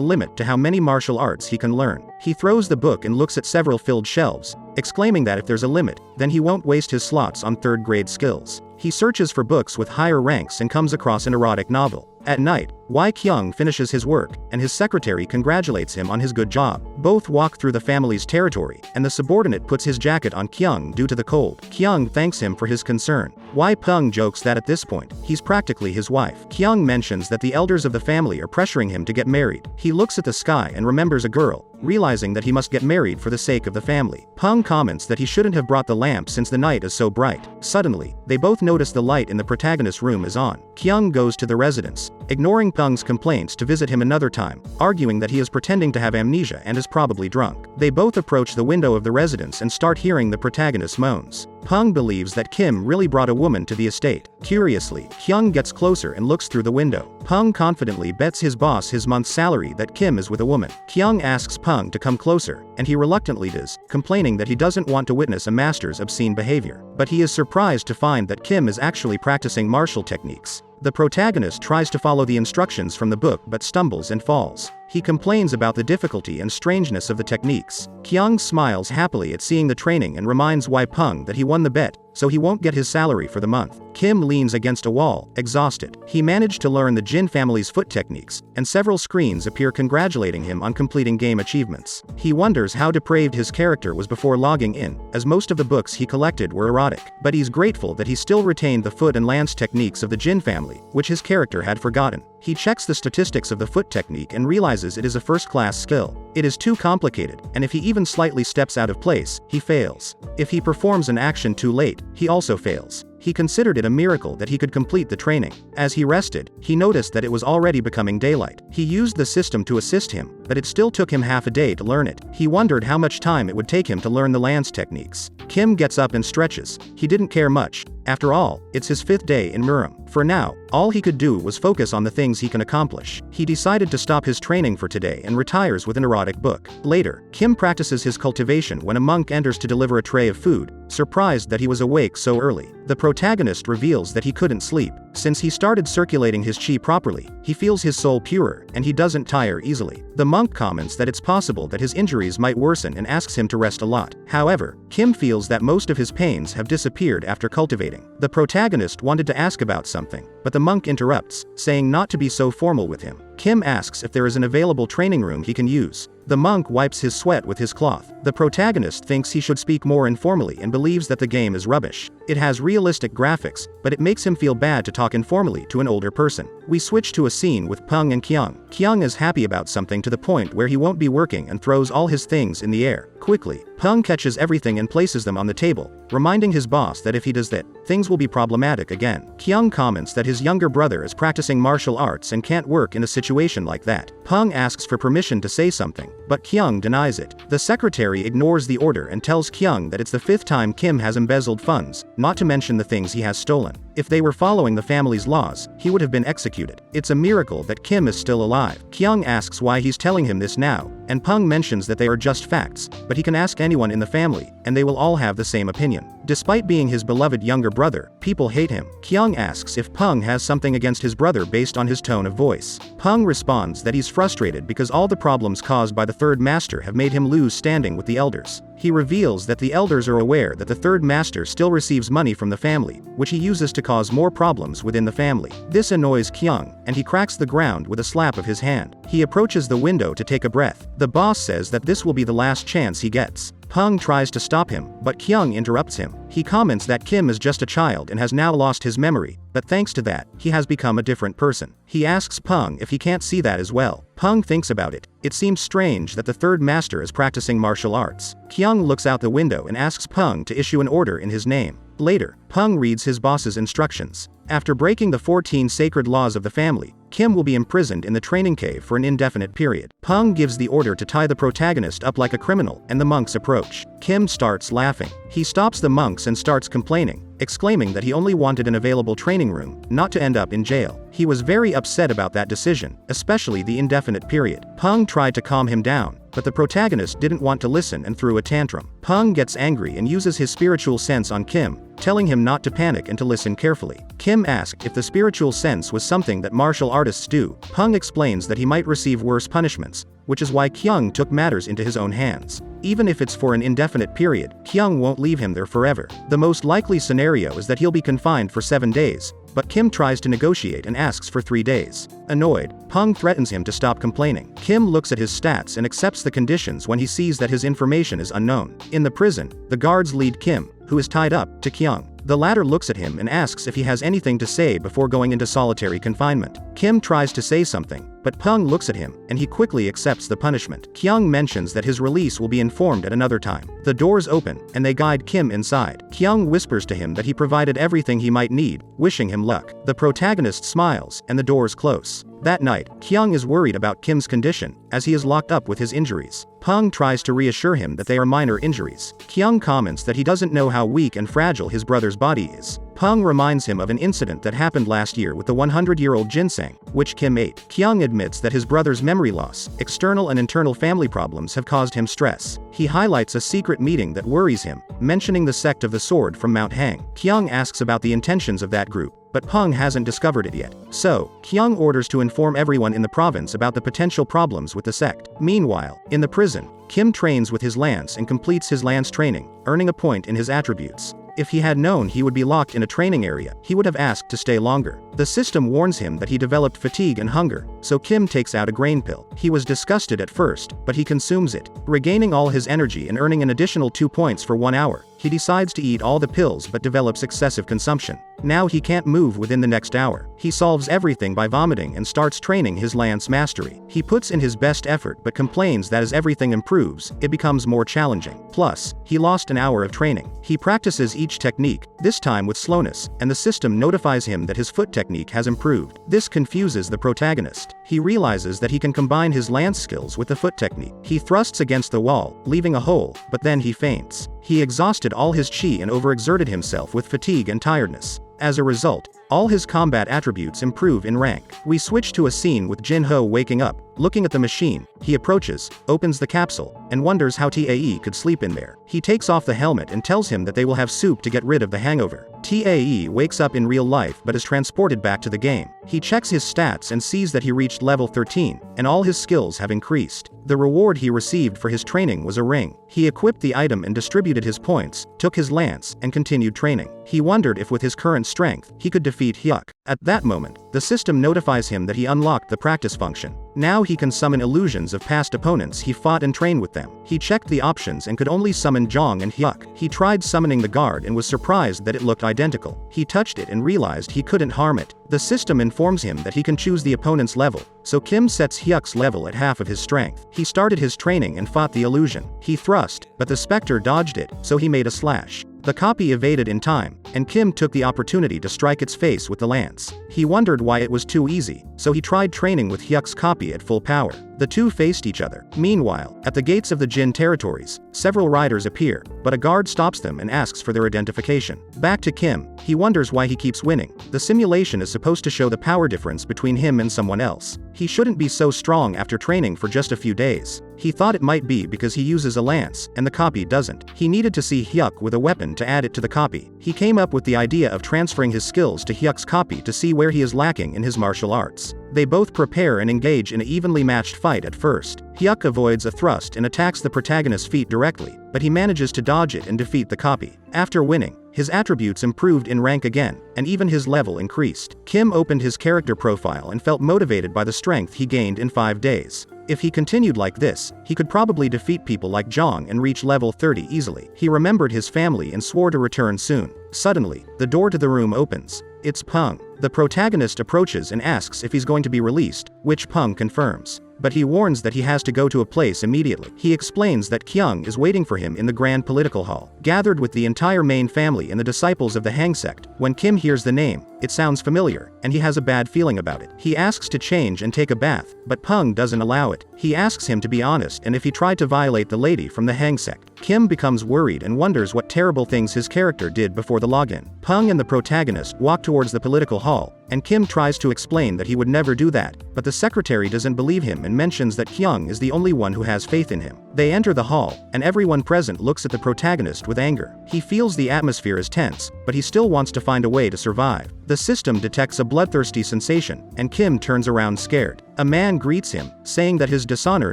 limit to how many martial arts he can learn. He throws the book and looks at several filled shelves, exclaiming that if there's a limit, then he won't waste his slots on 3rd grade skills. He searches for books with higher ranks and comes across an erotic novel. At night, Kyung finishes his work, and his secretary congratulates him on his good job. Both walk through the family's territory, and the subordinate puts his jacket on Kyung due to the cold. Kyung thanks him for his concern. Pung jokes that at this point, he's practically his wife. Kyung mentions that the elders of the family are pressuring him to get married. He looks at the sky and remembers a girl, realizing that he must get married for the sake of the family. Pung comments that he shouldn't have brought the lamp since the night is so bright. Suddenly, they both notice the light in the protagonist's room is on. Kyung goes to the residence, ignoring Pung's complaints to visit him another time, arguing that he is pretending to have amnesia and is probably drunk. They both approach the window of the residence and start hearing the protagonist's moans. Pung believes that Kim really brought a woman to the estate. Curiously, Kyung gets closer and looks through the window. Pung confidently bets his boss his month's salary that Kim is with a woman. Kyung asks Pung to come closer, and he reluctantly does, complaining that he doesn't want to witness a master's obscene behavior. But he is surprised to find that Kim is actually practicing martial techniques. The protagonist tries to follow the instructions from the book but stumbles and falls. He complains about the difficulty and strangeness of the techniques. Kyung smiles happily at seeing the training and reminds Pung that he won the bet, so he won't get his salary for the month. Kim leans against a wall, exhausted. He managed to learn the Jin family's foot techniques, and several screens appear congratulating him on completing game achievements. He wonders how depraved his character was before logging in, as most of the books he collected were erotic. But he's grateful that he still retained the foot and lance techniques of the Jin family, which his character had forgotten. He checks the statistics of the foot technique and realizes it is a first-class skill. It is too complicated, and if he even slightly steps out of place, he fails. If he performs an action too late, he also fails. He considered it a miracle that he could complete the training. As he rested, he noticed that it was already becoming daylight. He used the system to assist him, but it still took him half a day to learn it. He wondered how much time it would take him to learn the lance techniques. Kim gets up and stretches. He didn't care much. After all, it's his 5th day in Murim. For now, all he could do was focus on the things he can accomplish. He decided to stop his training for today and retires with an erotic book. Later, Kim practices his cultivation when a monk enters to deliver a tray of food, surprised that he was awake so early. The protagonist reveals that he couldn't sleep. Since he started circulating his chi properly, he feels his soul purer, and he doesn't tire easily. The monk comments that it's possible that his injuries might worsen and asks him to rest a lot. However, Kim feels that most of his pains have disappeared after cultivating. The protagonist wanted to ask about something, but the monk interrupts, saying not to be so formal with him. Kim asks if there is an available training room he can use. The monk wipes his sweat with his cloth. The protagonist thinks he should speak more informally and believes that the game is rubbish. It has realistic graphics, but it makes him feel bad to talk informally to an older person. We switch to a scene with Pung and Kyung. Kyung is happy about something to the point where he won't be working and throws all his things in the air. Quickly, Pung catches everything and places them on the table, reminding his boss that if he does that, things will be problematic again. Kyung comments that his younger brother is practicing martial arts and can't work in a situation like that. Pung asks for permission to say something, but Kyung denies it. The secretary ignores the order and tells Kyung that it's the 5th time Kim has embezzled funds, not to mention the things he has stolen. If they were following the family's laws, he would have been executed. It's a miracle that Kim is still alive. Kyung asks why he's telling him this now, and Pung mentions that they are just facts, but he can ask anyone in the family, and they will all have the same opinion. Despite being his beloved younger brother, people hate him. Kyung asks if Pung has something against his brother based on his tone of voice. Pung responds that he's frustrated because all the problems caused by the 3rd master have made him lose standing with the elders. He reveals that the elders are aware that the 3rd master still receives money from the family, which he uses to cause more problems within the family. This annoys Kyung, and he cracks the ground with a slap of his hand. He approaches the window to take a breath. The boss says that this will be the last chance he gets. Pung tries to stop him, but Kyung interrupts him. He comments that Kim is just a child and has now lost his memory, but thanks to that, he has become a different person. He asks Pung if he can't see that as well. Pung thinks about it. It seems strange that the third master is practicing martial arts. Kyung looks out the window and asks Pung to issue an order in his name. Later, Pung reads his boss's instructions. After breaking the 14 sacred laws of the family, Kim will be imprisoned in the training cave for an indefinite period. Pung gives the order to tie the protagonist up like a criminal, and the monks approach. Kim starts laughing. He stops the monks and starts complaining, exclaiming that he only wanted an available training room, not to end up in jail. He was very upset about that decision, especially the indefinite period. Pung tried to calm him down, but the protagonist didn't want to listen and threw a tantrum. Pung gets angry and uses his spiritual sense on Kim, telling him not to panic and to listen carefully. Kim asked if the spiritual sense was something that martial artists do. Pung explains that he might receive worse punishments, which is why Kyung took matters into his own hands. Even if it's for an indefinite period, Kyung won't leave him there forever. The most likely scenario is that he'll be confined for 7 days, but Kim tries to negotiate and asks for 3 days. Annoyed, Pung threatens him to stop complaining. Kim looks at his stats and accepts the conditions when he sees that his information is unknown. In the prison, the guards lead Kim, who is tied up, to Kyung. The latter looks at him and asks if he has anything to say before going into solitary confinement. Kim tries to say something, but Pung looks at him, and he quickly accepts the punishment. Kyung mentions that his release will be informed at another time. The doors open, and they guide Kim inside. Kyung whispers to him that he provided everything he might need, wishing him luck. The protagonist smiles, and the doors close. That night, Kyung is worried about Kim's condition, as he is locked up with his injuries. Pung tries to reassure him that they are minor injuries. Kyung comments that he doesn't know how weak and fragile his brother's body is. Pung reminds him of an incident that happened last year with the 100-year-old ginseng, which Kim ate. Kyung admits that his brother's memory loss, external and internal family problems have caused him stress. He highlights a secret meeting that worries him, mentioning the sect of the sword from Mount Hang. Kyung asks about the intentions of that group, but Pung hasn't discovered it yet. So, Kyung orders to inform everyone in the province about the potential problems with the sect. Meanwhile, in the prison, Kim trains with his lance and completes his lance training, earning a point in his attributes. If he had known he would be locked in a training area, he would have asked to stay longer. The system warns him that he developed fatigue and hunger, so Kim takes out a grain pill. He was disgusted at first, but he consumes it, regaining all his energy and earning an additional 2 points for 1 hour. He decides to eat all the pills but develops excessive consumption. Now he can't move within the next hour. He solves everything by vomiting and starts training his lance mastery. He puts in his best effort but complains that as everything improves, it becomes more challenging. Plus, he lost an hour of training. He practices each technique, this time with slowness, and the system notifies him that his foot technique has improved. This confuses the protagonist. He realizes that he can combine his lance skills with the foot technique. He thrusts against the wall, leaving a hole, but then he faints. He exhausted all his chi and overexerted himself with fatigue and tiredness. As a result, all his combat attributes improve in rank. We switch to a scene with Jin Ho waking up, looking at the machine. He approaches, opens the capsule, and wonders how Tae could sleep in there. He takes off the helmet and tells him that they will have soup to get rid of the hangover. Tae wakes up in real life but is transported back to the game. He checks his stats and sees that he reached level 13, and all his skills have increased. The reward he received for his training was a ring. He equipped the item and distributed his points, took his lance, and continued training. He wondered if with his current strength, he could defeat Hyuk. At that moment, the system notifies him that he unlocked the practice function. Now he can summon illusions of past opponents he fought and trained with them. He checked the options and could only summon Jong and Hyuk. He tried summoning the guard and was surprised that it looked identical. He touched it and realized he couldn't harm it. The system informs him that he can choose the opponent's level, so Kim sets Hyuk's level at half of his strength. He started his training and fought the illusion. He thrust, but the specter dodged it, so he made a slash. The copy evaded in time, and Kim took the opportunity to strike its face with the lance. He wondered why it was too easy, so he tried training with Hyuk's copy at full power. The two faced each other. Meanwhile, at the gates of the Jin territories, several riders appear, but a guard stops them and asks for their identification. Back to Kim, he wonders why he keeps winning. The simulation is supposed to show the power difference between him and someone else. He shouldn't be so strong after training for just a few days. He thought it might be because he uses a lance, and the copy doesn't. He needed to see Hyuk with a weapon to add it to the copy. He came up with the idea of transferring his skills to Hyuk's copy to see where he is lacking in his martial arts. They both prepare and engage in an evenly matched fight at first. Hyuk avoids a thrust and attacks the protagonist's feet directly, but he manages to dodge it and defeat the copy. After winning, his attributes improved in rank again, and even his level increased. Kim opened his character profile and felt motivated by the strength he gained in 5 days. If he continued like this, he could probably defeat people like Zhang and reach level 30 easily. He remembered his family and swore to return soon. Suddenly, the door to the room opens. It's Peng. The protagonist approaches and asks if he's going to be released, which Peng confirms. But he warns that he has to go to a place immediately. He explains that Kyung is waiting for him in the Grand Political Hall, gathered with the entire main family and the disciples of the Hang sect. When Kim hears the name, it sounds familiar, and he has a bad feeling about it. He asks to change and take a bath, but Peng doesn't allow it. He asks him to be honest and if he tried to violate the lady from the Hang sect. Kim becomes worried and wonders what terrible things his character did before the login. Peng and the protagonist walk towards the political hall, and Kim tries to explain that he would never do that, but the secretary doesn't believe him and mentions that Kyung is the only one who has faith in him. They enter the hall, and everyone present looks at the protagonist with anger. He feels the atmosphere is tense, but he still wants to find a way to survive. The system detects a bloodthirsty sensation, and Kim turns around scared. A man greets him, saying that his dishonor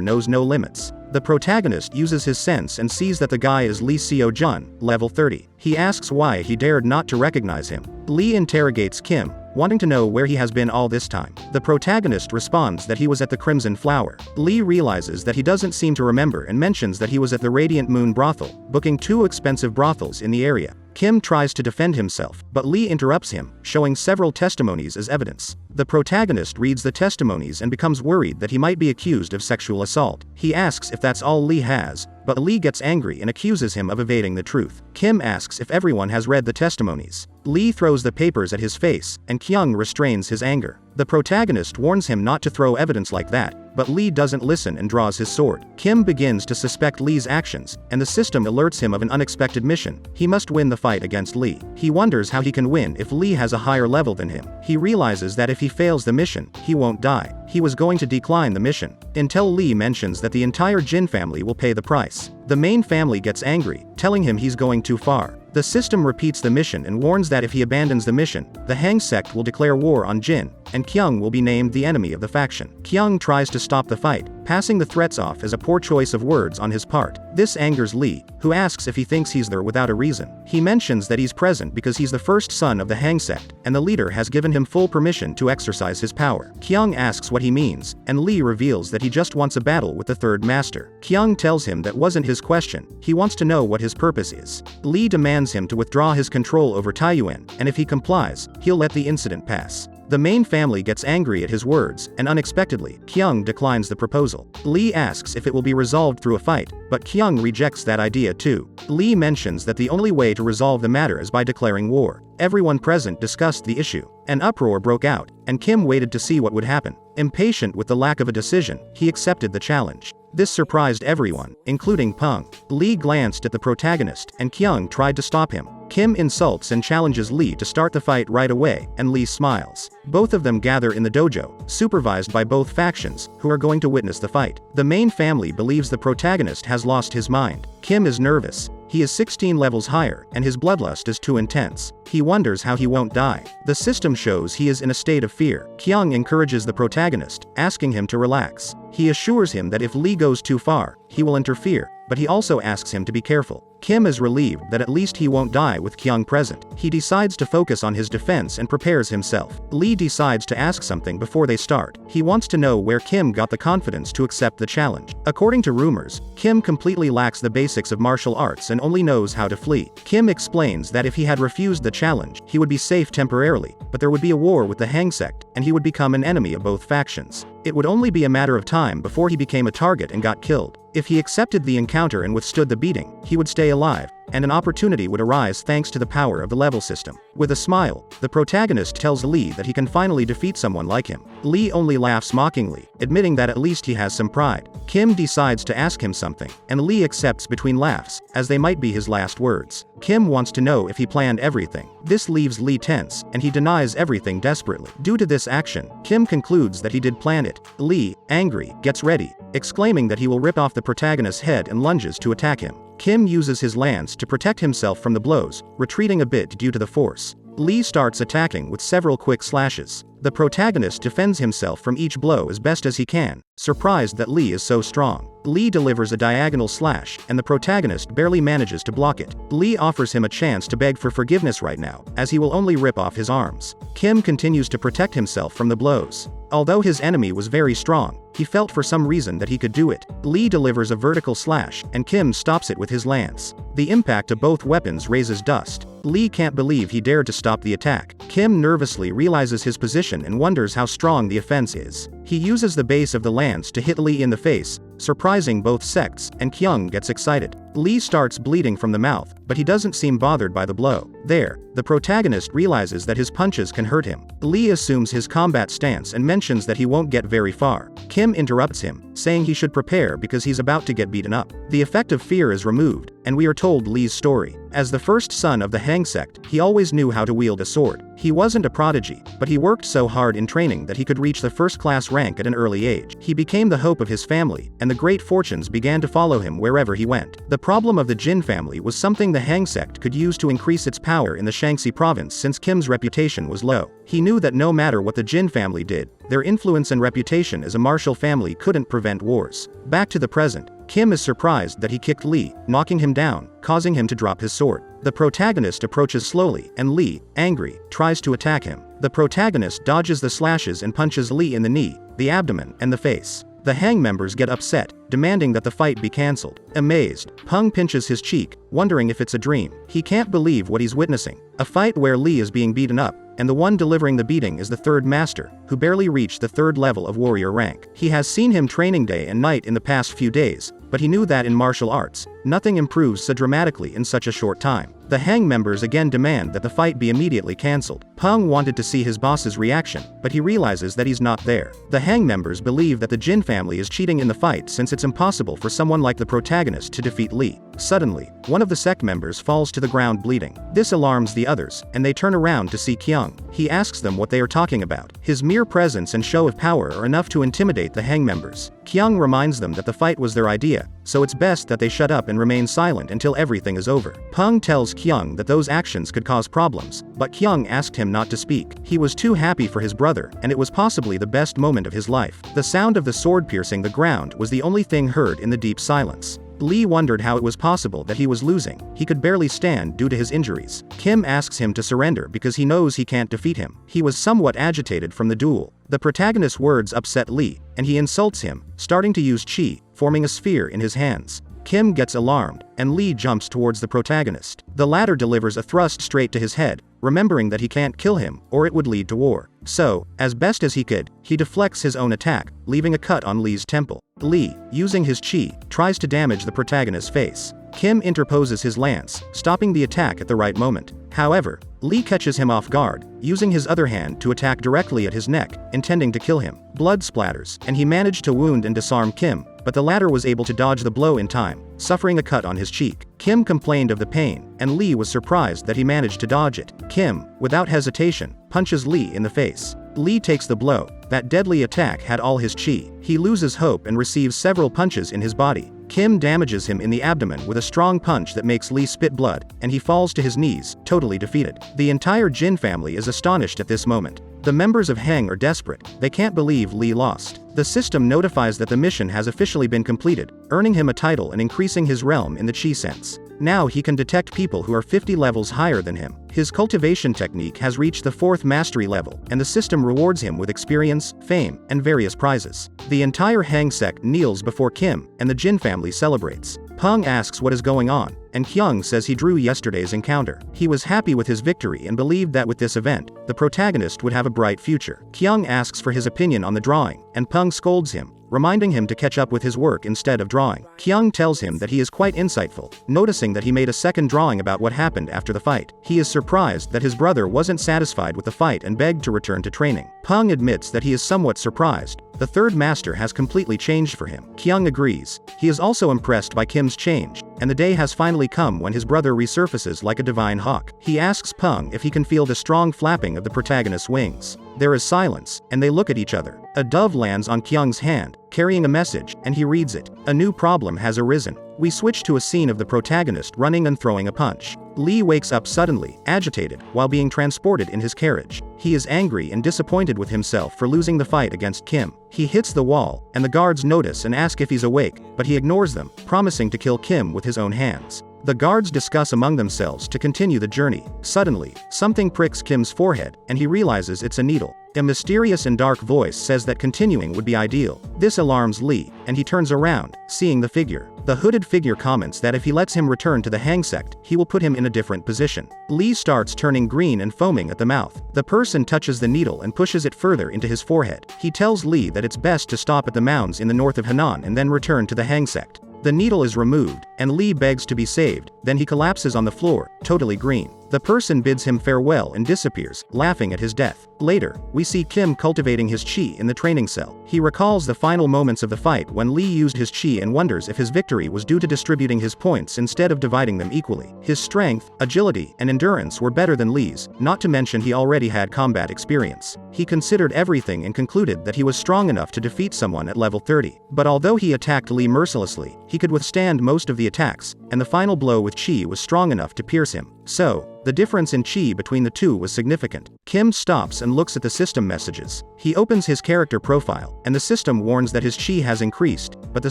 knows no limits. The protagonist uses his sense and sees that the guy is Lee Seo-jun, level 30. He asks why he dared not to recognize him. Lee interrogates Kim, wanting to know where he has been all this time. The protagonist responds that he was at the Crimson Flower. Lee realizes that he doesn't seem to remember and mentions that he was at the Radiant Moon brothel, booking 2 expensive brothels in the area. Kim tries to defend himself, but Lee interrupts him, showing several testimonies as evidence. The protagonist reads the testimonies and becomes worried that he might be accused of sexual assault. He asks if that's all Lee has, but Lee gets angry and accuses him of evading the truth. Kim asks if everyone has read the testimonies. Lee throws the papers at his face, and Kyung restrains his anger. The protagonist warns him not to throw evidence like that, but Lee doesn't listen and draws his sword. Kim begins to suspect Lee's actions, and the system alerts him of an unexpected mission. He must win the fight against Lee. He wonders how he can win if Lee has a higher level than him. He realizes that if he fails the mission, he won't die. He was going to decline the mission, until Lee mentions that the entire Jin family will pay the price. The main family gets angry, telling him he's going too far. The system repeats the mission and warns that if he abandons the mission, the Hang sect will declare war on Jin, and Kyung will be named the enemy of the faction. Kyung tries to stop the fight, passing the threats off as a poor choice of words on his part. This angers Lee, who asks if he thinks he's there without a reason. He mentions that he's present because he's the first son of the Hang sect, and the leader has given him full permission to exercise his power. Kyung asks what he means, and Lee reveals that he just wants a battle with the third master. Kyung tells him that wasn't his question, he wants to know what his purpose is. Lee demands him to withdraw his control over Taiyuan, and if he complies, he'll let the incident pass. The main family gets angry at his words, and unexpectedly, Kyung declines the proposal. Lee asks if it will be resolved through a fight, but Kyung rejects that idea too. Lee mentions that the only way to resolve the matter is by declaring war. Everyone present discussed the issue. An uproar broke out, and Kim waited to see what would happen. Impatient with the lack of a decision, he accepted the challenge. This surprised everyone, including Peng. Lee glanced at the protagonist, and Kyung tried to stop him. Kim insults and challenges Lee to start the fight right away, and Lee smiles. Both of them gather in the dojo, supervised by both factions, who are going to witness the fight. The main family believes the protagonist has lost his mind. Kim is nervous. He is 16 levels higher, and his bloodlust is too intense. He wonders how he won't die. The system shows he is in a state of fear. Kyung encourages the protagonist, asking him to relax. He assures him that if Lee goes too far, he will interfere, but he also asks him to be careful. Kim is relieved that at least he won't die with Kyung present. He decides to focus on his defense and prepares himself. Lee decides to ask something before they start. He wants to know where Kim got the confidence to accept the challenge. According to rumors, Kim completely lacks the basics of martial arts and only knows how to flee. Kim explains that if he had refused the challenge, he would be safe temporarily, but there would be a war with the Hang sect, and he would become an enemy of both factions. It would only be a matter of time before he became a target and got killed. If he accepted the encounter and withstood the beating, he would stay alive, and an opportunity would arise thanks to the power of the level system. With a smile, the protagonist tells Lee that he can finally defeat someone like him. Lee only laughs mockingly, admitting that at least he has some pride. Kim decides to ask him something, and Lee accepts between laughs, as they might be his last words. Kim wants to know if he planned everything. This leaves Lee tense, and he denies everything desperately. Due to this action, Kim concludes that he did plan it. Lee, angry, gets ready, exclaiming that he will rip off the protagonist's head and lunges to attack him. Kim uses his lance to protect himself from the blows, retreating a bit due to the force. Lee starts attacking with several quick slashes. The protagonist defends himself from each blow as best as he can, surprised that Lee is so strong. Lee delivers a diagonal slash, and the protagonist barely manages to block it. Lee offers him a chance to beg for forgiveness right now, as he will only rip off his arms. Kim continues to protect himself from the blows. Although his enemy was very strong, he felt for some reason that he could do it. Lee delivers a vertical slash, and Kim stops it with his lance. The impact of both weapons raises dust. Lee can't believe he dared to stop the attack. Kim nervously realizes his position and wonders how strong the offense is. He uses the base of the lance to hit Lee in the face, surprising both sects, and Kyung gets excited. Lee starts bleeding from the mouth, but he doesn't seem bothered by the blow. There, the protagonist realizes that his punches can hurt him. Lee assumes his combat stance and mentions that he won't get very far. Kim interrupts him, saying he should prepare because he's about to get beaten up. The effect of fear is removed, and we are told Lee's story. As the first son of the Hang sect, he always knew how to wield a sword. He wasn't a prodigy, but he worked so hard in training that he could reach the first-class rank at an early age. He became the hope of his family, and the great fortunes began to follow him wherever he went. The problem of the Jin family was something the Hang sect could use to increase its power in the Shaanxi province since Kim's reputation was low. He knew that no matter what the Jin family did, their influence and reputation as a martial family couldn't prevent wars. Back to the present, Kim is surprised that he kicked Lee, knocking him down, causing him to drop his sword. The protagonist approaches slowly, and Lee, angry, tries to attack him. The protagonist dodges the slashes and punches Lee in the knee, the abdomen, and the face. The Hang members get upset, demanding that the fight be cancelled. Amazed, Peng pinches his cheek, wondering if it's a dream. He can't believe what he's witnessing. A fight where Lee is being beaten up, and the one delivering the beating is the third master, who barely reached the third level of warrior rank. He has seen him training day and night in the past few days, but he knew that in martial arts, nothing improves so dramatically in such a short time. The Hang members again demand that the fight be immediately cancelled. Peng wanted to see his boss's reaction, but he realizes that he's not there. The Hang members believe that the Jin family is cheating in the fight since it's impossible for someone like the protagonist to defeat Lee. Suddenly, one of the sect members falls to the ground bleeding. This alarms the others, and they turn around to see Kyung. He asks them what they are talking about. His mere presence and show of power are enough to intimidate the Hang members. Kyung reminds them that the fight was their idea, so it's best that they shut up and remain silent until everything is over. Peng tells Kyung that those actions could cause problems, but Kyung asked him not to speak. He was too happy for his brother, and it was possibly the best moment of his life. The sound of the sword piercing the ground was the only thing heard in the deep silence. Lee wondered how it was possible that he was losing. He could barely stand due to his injuries. Kim asks him to surrender because he knows he can't defeat him. He was somewhat agitated from the duel. The protagonist's words upset Lee, and he insults him, starting to use chi, forming a sphere in his hands. Kim gets alarmed, and Lee jumps towards the protagonist. The latter delivers a thrust straight to his head, remembering that he can't kill him, or it would lead to war. So, as best as he could, he deflects his own attack, leaving a cut on Lee's temple. Lee, using his chi, tries to damage the protagonist's face. Kim interposes his lance, stopping the attack at the right moment. However, Lee catches him off guard, using his other hand to attack directly at his neck, intending to kill him. Blood splatters, and he managed to wound and disarm Kim, but the latter was able to dodge the blow in time, suffering a cut on his cheek. Kim complained of the pain, and Lee was surprised that he managed to dodge it. Kim, without hesitation, punches Lee in the face. Lee takes the blow. That deadly attack had all his chi. He loses hope and receives several punches in his body. Kim damages him in the abdomen with a strong punch that makes Lee spit blood, and he falls to his knees, totally defeated. The entire Jin family is astonished at this moment. The members of Hang are desperate. They can't believe Lee lost. The system notifies that the mission has officially been completed, earning him a title and increasing his realm in the chi sense. Now he can detect people who are 50 levels higher than him. His cultivation technique has reached the 4th mastery level, and the system rewards him with experience, fame, and various prizes. The entire Hang sect kneels before Kim, and the Jin family celebrates. Peng asks what is going on, and Kyung says he drew yesterday's encounter. He was happy with his victory and believed that with this event, the protagonist would have a bright future. Kyung asks for his opinion on the drawing, and Peng scolds him, reminding him to catch up with his work instead of drawing. Kyung tells him that he is quite insightful, noticing that he made a second drawing about what happened after the fight. He is surprised that his brother wasn't satisfied with the fight and begged to return to training. Peng admits that he is somewhat surprised. The third master has completely changed for him. Kyung agrees. He is also impressed by Kim's change, and the day has finally come when his brother resurfaces like a divine hawk. He asks Peng if he can feel the strong flapping of the protagonist's wings. There is silence, and they look at each other. A dove lands on Kyung's hand, carrying a message, and he reads it. A new problem has arisen. We switch to a scene of the protagonist running and throwing a punch. Lee wakes up suddenly, agitated, while being transported in his carriage. He is angry and disappointed with himself for losing the fight against Kim. He hits the wall, and the guards notice and ask if he's awake, but he ignores them, promising to kill Kim with his own hands. The guards discuss among themselves to continue the journey. Suddenly, something pricks Kim's forehead, and he realizes it's a needle. A mysterious and dark voice says that continuing would be ideal. This alarms Lee, and he turns around, seeing the figure. The hooded figure comments that if he lets him return to the Hang sect, he will put him in a different position. Lee starts turning green and foaming at the mouth. The person touches the needle and pushes it further into his forehead. He tells Lee that it's best to stop at the mounds in the north of Henan and then return to the Hang sect. The needle is removed, and Lee begs to be saved, then he collapses on the floor, totally green. The person bids him farewell and disappears, laughing at his death. Later, we see Kim cultivating his chi in the training cell. He recalls the final moments of the fight when Lee used his chi and wonders if his victory was due to distributing his points instead of dividing them equally. His strength, agility, and endurance were better than Lee's, not to mention he already had combat experience. He considered everything and concluded that he was strong enough to defeat someone at level 30. But although he attacked Lee mercilessly, he could withstand most of the attacks, and the final blow with chi was strong enough to pierce him. So, the difference in chi between the two was significant. Kim stops and looks at the system messages. He opens his character profile, and the system warns that his chi has increased, but the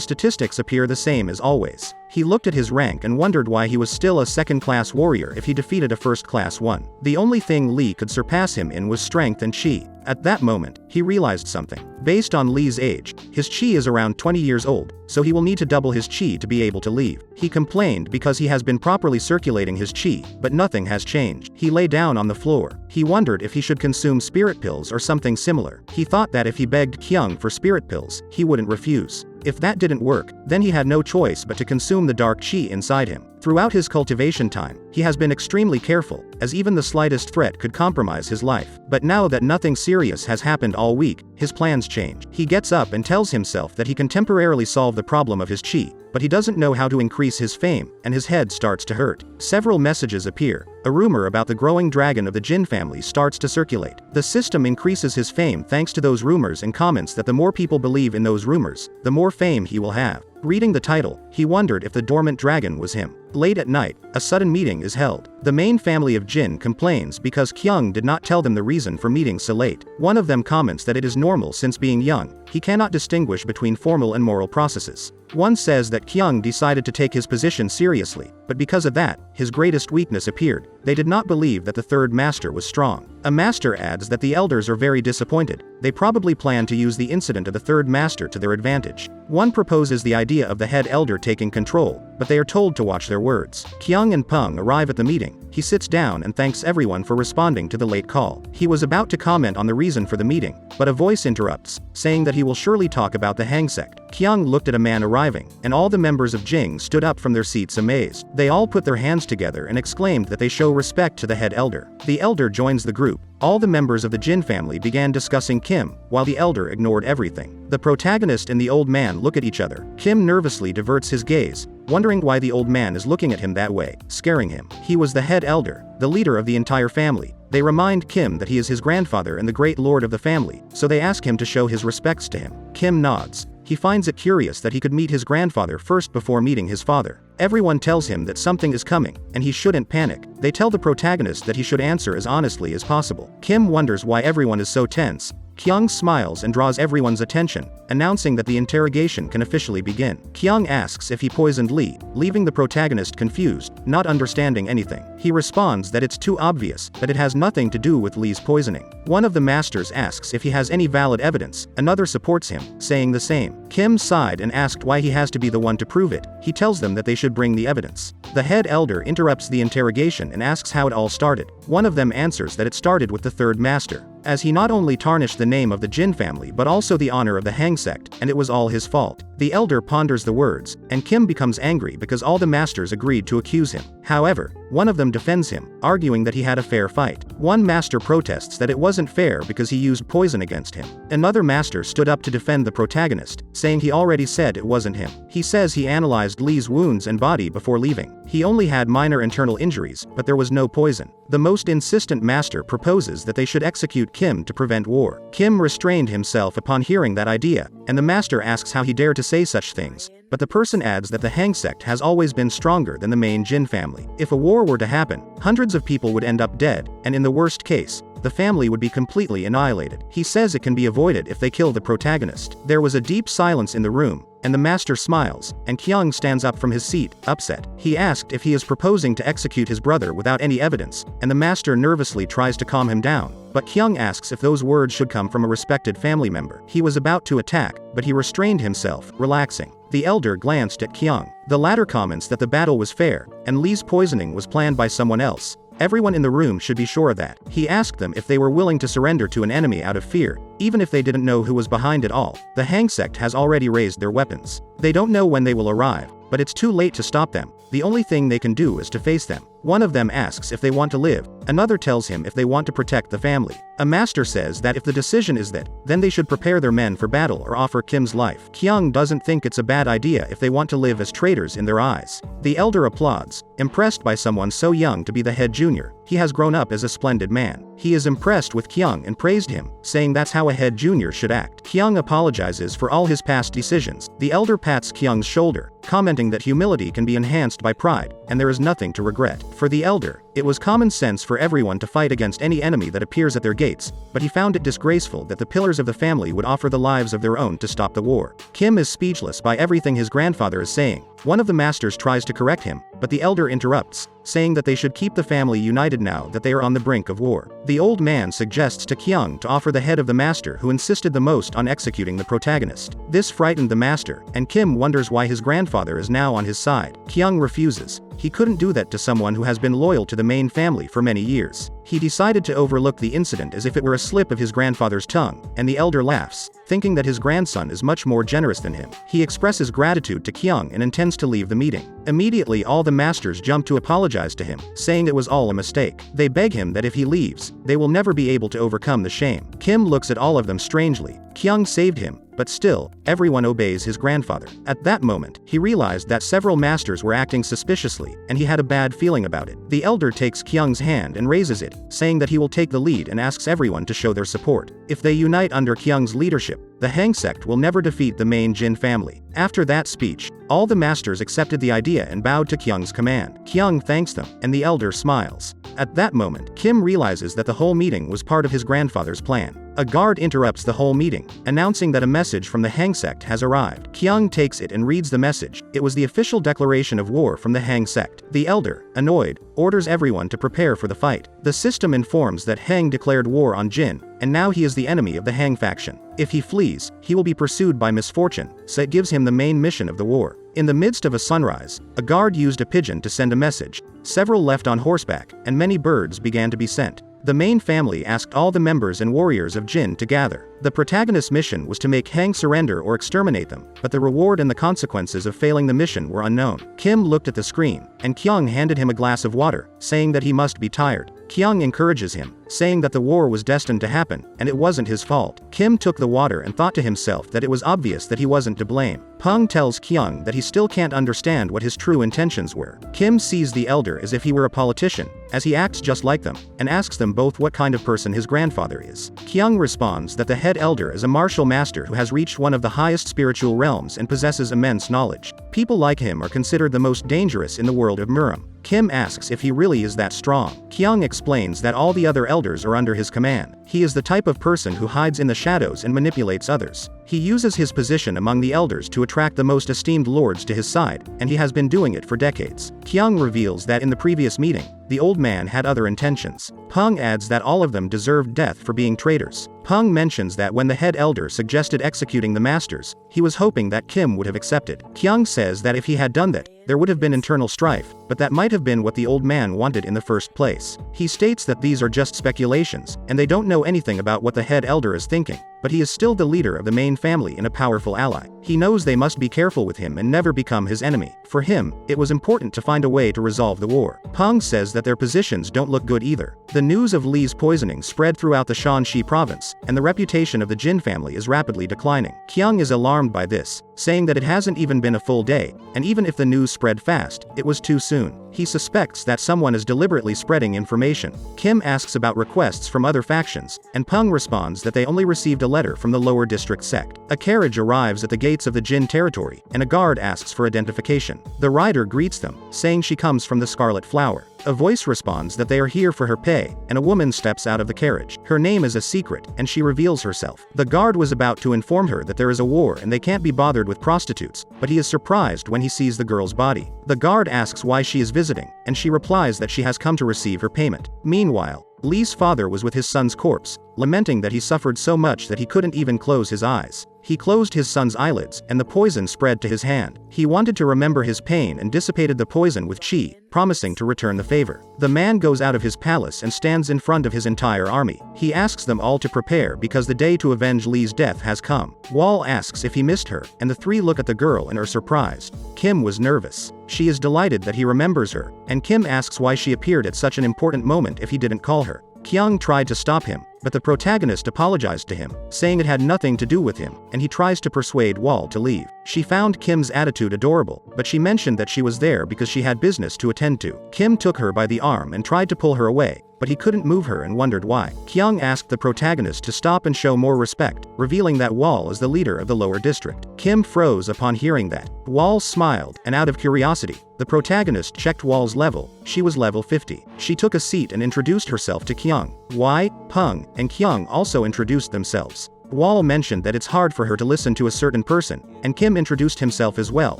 statistics appear the same as always. He looked at his rank and wondered why he was still a second-class warrior if he defeated a first-class one. The only thing Lee could surpass him in was strength and chi. At that moment, he realized something. Based on Lee's age, his chi is around 20 years old, so he will need to double his chi to be able to leave. He complained because he has been properly circulating his chi, but nothing has changed. He lay down on the floor. He wondered if he should consume spirit pills or something similar. He thought that if he begged Kyung for spirit pills, he wouldn't refuse. If that didn't work, then he had no choice but to consume the dark chi inside him. Throughout his cultivation time, he has been extremely careful, as even the slightest threat could compromise his life. But now that nothing serious has happened all week, his plans change. He gets up and tells himself that he can temporarily solve the problem of his chi, but he doesn't know how to increase his fame, and his head starts to hurt. Several messages appear. A rumor about the growing dragon of the Jin family starts to circulate. The system increases his fame thanks to those rumors and comments that the more people believe in those rumors, the more fame he will have. Reading the title, he wondered if the dormant dragon was him. Late at night, a sudden meeting is held. The main family of Jin complains because Kyung did not tell them the reason for meeting so late. One of them comments that it is normal since being young, he cannot distinguish between formal and moral processes. One says that Kyung decided to take his position seriously, but because of that, his greatest weakness appeared. They did not believe that the third master was strong. A master adds that the elders are very disappointed. They probably plan to use the incident of the third master to their advantage. One proposes the idea of the head elder taking control, but they are told to watch their words. Kyung and Peng arrive at the meeting. He sits down and thanks everyone for responding to the late call. He was about to comment on the reason for the meeting, but a voice interrupts, saying that he will surely talk about the Hang sect. Kyung looked at a man arriving, and all the members of Jing stood up from their seats amazed. They all put their hands together and exclaimed that they show respect to the head elder. The elder joins the group. All the members of the Jin family began discussing Kim, while the elder ignored everything. The protagonist and the old man look at each other. Kim nervously diverts his gaze, wondering why the old man is looking at him that way, scaring him. He was the head elder, the leader of the entire family. They remind Kim that he is his grandfather and the great lord of the family, so they ask him to show his respects to him. Kim nods. He finds it curious that he could meet his grandfather first before meeting his father. Everyone tells him that something is coming, and he shouldn't panic. They tell the protagonist that he should answer as honestly as possible. Kim wonders why everyone is so tense. Kyung smiles and draws everyone's attention, announcing that the interrogation can officially begin. Kyung asks if he poisoned Lee, leaving the protagonist confused, not understanding anything. He responds that it's too obvious, that it has nothing to do with Lee's poisoning. One of the masters asks if he has any valid evidence, another supports him, saying the same. Kim sighed and asked why he has to be the one to prove it. He tells them that they should bring the evidence. The head elder interrupts the interrogation and asks how it all started. One of them answers that it started with the third master, as he not only tarnished the name of the Jin family but also the honor of the Hang sect, and it was all his fault. The elder ponders the words, and Kim becomes angry because all the masters agreed to accuse him. However, one of them defends him, arguing that he had a fair fight. One master protests that it wasn't fair because he used poison against him. Another master stood up to defend the protagonist, saying he already said it wasn't him. He says he analyzed Lee's wounds and body before leaving. He only had minor internal injuries, but there was no poison. The most insistent master proposes that they should execute Kim to prevent war. Kim restrained himself upon hearing that idea, and the master asks how he dared to say such things. But the person adds that the Hang sect has always been stronger than the main Jin family. If a war were to happen, hundreds of people would end up dead, and in the worst case, the family would be completely annihilated. He says it can be avoided if they kill the protagonist. There was a deep silence in the room, and the master smiles, and Kyung stands up from his seat, upset. He asked if he is proposing to execute his brother without any evidence, and the master nervously tries to calm him down. But Kyung asks if those words should come from a respected family member. He was about to attack, but he restrained himself, relaxing. The elder glanced at Kyung. The latter comments that the battle was fair, and Lee's poisoning was planned by someone else. Everyone in the room should be sure of that. He asked them if they were willing to surrender to an enemy out of fear, even if they didn't know who was behind it all. The Hang sect has already raised their weapons. They don't know when they will arrive, but it's too late to stop them. The only thing they can do is to face them. One of them asks if they want to live, another tells him if they want to protect the family. A master says that if the decision is that, then they should prepare their men for battle or offer Kim's life. Kyung doesn't think it's a bad idea if they want to live as traitors in their eyes. The elder applauds, impressed by someone so young to be the head junior. He has grown up as a splendid man. He is impressed with Kyung and praised him, saying that's how a head junior should act. Kyung apologizes for all his past decisions. The elder pats Kyung's shoulder, commenting that humility can be enhanced by pride, and there is nothing to regret. For the elder, it was common sense for everyone to fight against any enemy that appears at their gates, but he found it disgraceful that the pillars of the family would offer the lives of their own to stop the war. Kim is speechless by everything his grandfather is saying. One of the masters tries to correct him, but the elder interrupts, saying that they should keep the family united now that they are on the brink of war. The old man suggests to Kyung to offer the head of the master who insisted the most on executing the protagonist. This frightened the master, and Kim wonders why his grandfather is now on his side. Kyung refuses. He couldn't do that to someone who has been loyal to the main family for many years. He decided to overlook the incident as if it were a slip of his grandfather's tongue, and the elder laughs, thinking that his grandson is much more generous than him. He expresses gratitude to Kyung and intends to leave the meeting. Immediately all the masters jump to apologize to him, saying it was all a mistake. They beg him that if he leaves, they will never be able to overcome the shame. Kim looks at all of them strangely. Kyung saved him, but still, everyone obeys his grandfather. At that moment, he realized that several masters were acting suspiciously, and he had a bad feeling about it. The elder takes Kyung's hand and raises it, saying that he will take the lead and asks everyone to show their support. If they unite under Kyung's leadership, the Hang sect will never defeat the main Jin family. After that speech, all the masters accepted the idea and bowed to Kyung's command. Kyung thanks them, and the elder smiles. At that moment, Kim realizes that the whole meeting was part of his grandfather's plan. A guard interrupts the whole meeting, announcing that a message from the Hang sect has arrived. Kyung takes it and reads the message. It was the official declaration of war from the Hang sect. The elder, annoyed, orders everyone to prepare for the fight. The system informs that Hang declared war on Jin, and now he is the enemy of the Hang faction. If he flees, he will be pursued by misfortune, so it gives him the main mission of the war. In the midst of a sunrise, a guard used a pigeon to send a message. Several left on horseback, and many birds began to be sent. The main family asked all the members and warriors of Jin to gather. The protagonist's mission was to make Hang surrender or exterminate them, but the reward and the consequences of failing the mission were unknown. Kim looked at the screen, and Kyung handed him a glass of water, saying that he must be tired. Kyung encourages him, saying that the war was destined to happen, and it wasn't his fault. Kim took the water and thought to himself that it was obvious that he wasn't to blame. Pung tells Kyung that he still can't understand what his true intentions were. Kim sees the elder as if he were a politician, as he acts just like them, and asks them both what kind of person his grandfather is. Kyung responds that the head elder is a martial master who has reached one of the highest spiritual realms and possesses immense knowledge. People like him are considered the most dangerous in the world of Murim. Kim asks if he really is that strong. Kyung explains that all the other elders are under his command. He is the type of person who hides in the shadows and manipulates others. He uses his position among the elders to attract the most esteemed lords to his side, and he has been doing it for decades. Kyung reveals that in the previous meeting, the old man had other intentions. Pung adds that all of them deserved death for being traitors. Pung mentions that when the head elder suggested executing the masters, he was hoping that Kim would have accepted. Kyung says that if he had done that, there would have been internal strife, but that might have been what the old man wanted in the first place. He states that these are just speculations, and they don't know anything about what the head elder is thinking, but he is still the leader of the main family and a powerful ally. He knows they must be careful with him and never become his enemy. For him, it was important to find a way to resolve the war. Pung says that their positions don't look good either. The news of Lee's poisoning spread throughout the Shanxi province, and the reputation of the Jin family is rapidly declining. Kyung is alarmed by this, saying that it hasn't even been a full day, and even if the news spread fast, it was too soon. He suspects that someone is deliberately spreading information. Kim asks about requests from other factions, and Pung responds that they only received a letter from the lower district sect. A carriage arrives at the gates of the Jin territory, and a guard asks for identification. The rider greets them, saying she comes from the Scarlet Flower. A voice responds that they are here for her pay, and a woman steps out of the carriage. Her name is a secret, and she reveals herself. The guard was about to inform her that there is a war and they can't be bothered with prostitutes, but he is surprised when he sees the girl's body. The guard asks why she is visiting, and she replies that she has come to receive her payment. Meanwhile, Lee's father was with his son's corpse, lamenting that he suffered so much that he couldn't even close his eyes. He closed his son's eyelids, and the poison spread to his hand. He wanted to remember his pain and dissipated the poison with chi, promising to return the favor. The man goes out of his palace and stands in front of his entire army. He asks them all to prepare because the day to avenge Lee's death has come. Wall asks if he missed her, and the three look at the girl and are surprised. Kim was nervous. She is delighted that he remembers her, and Kim asks why she appeared at such an important moment if he didn't call her. Kyung tried to stop him, but the protagonist apologized to him, saying it had nothing to do with him, and he tries to persuade Wall to leave. She found Kim's attitude adorable, but she mentioned that she was there because she had business to attend to. Kim took her by the arm and tried to pull her away, but he couldn't move her and wondered why. Kyung asked the protagonist to stop and show more respect, revealing that Wall is the leader of the lower district. Kim froze upon hearing that. Wall smiled, and out of curiosity, the protagonist checked Wall's level. She was level 50. She took a seat and introduced herself to Kyung. Wai, Peng, and Kyung also introduced themselves. Wall mentioned that it's hard for her to listen to a certain person, and Kim introduced himself as well,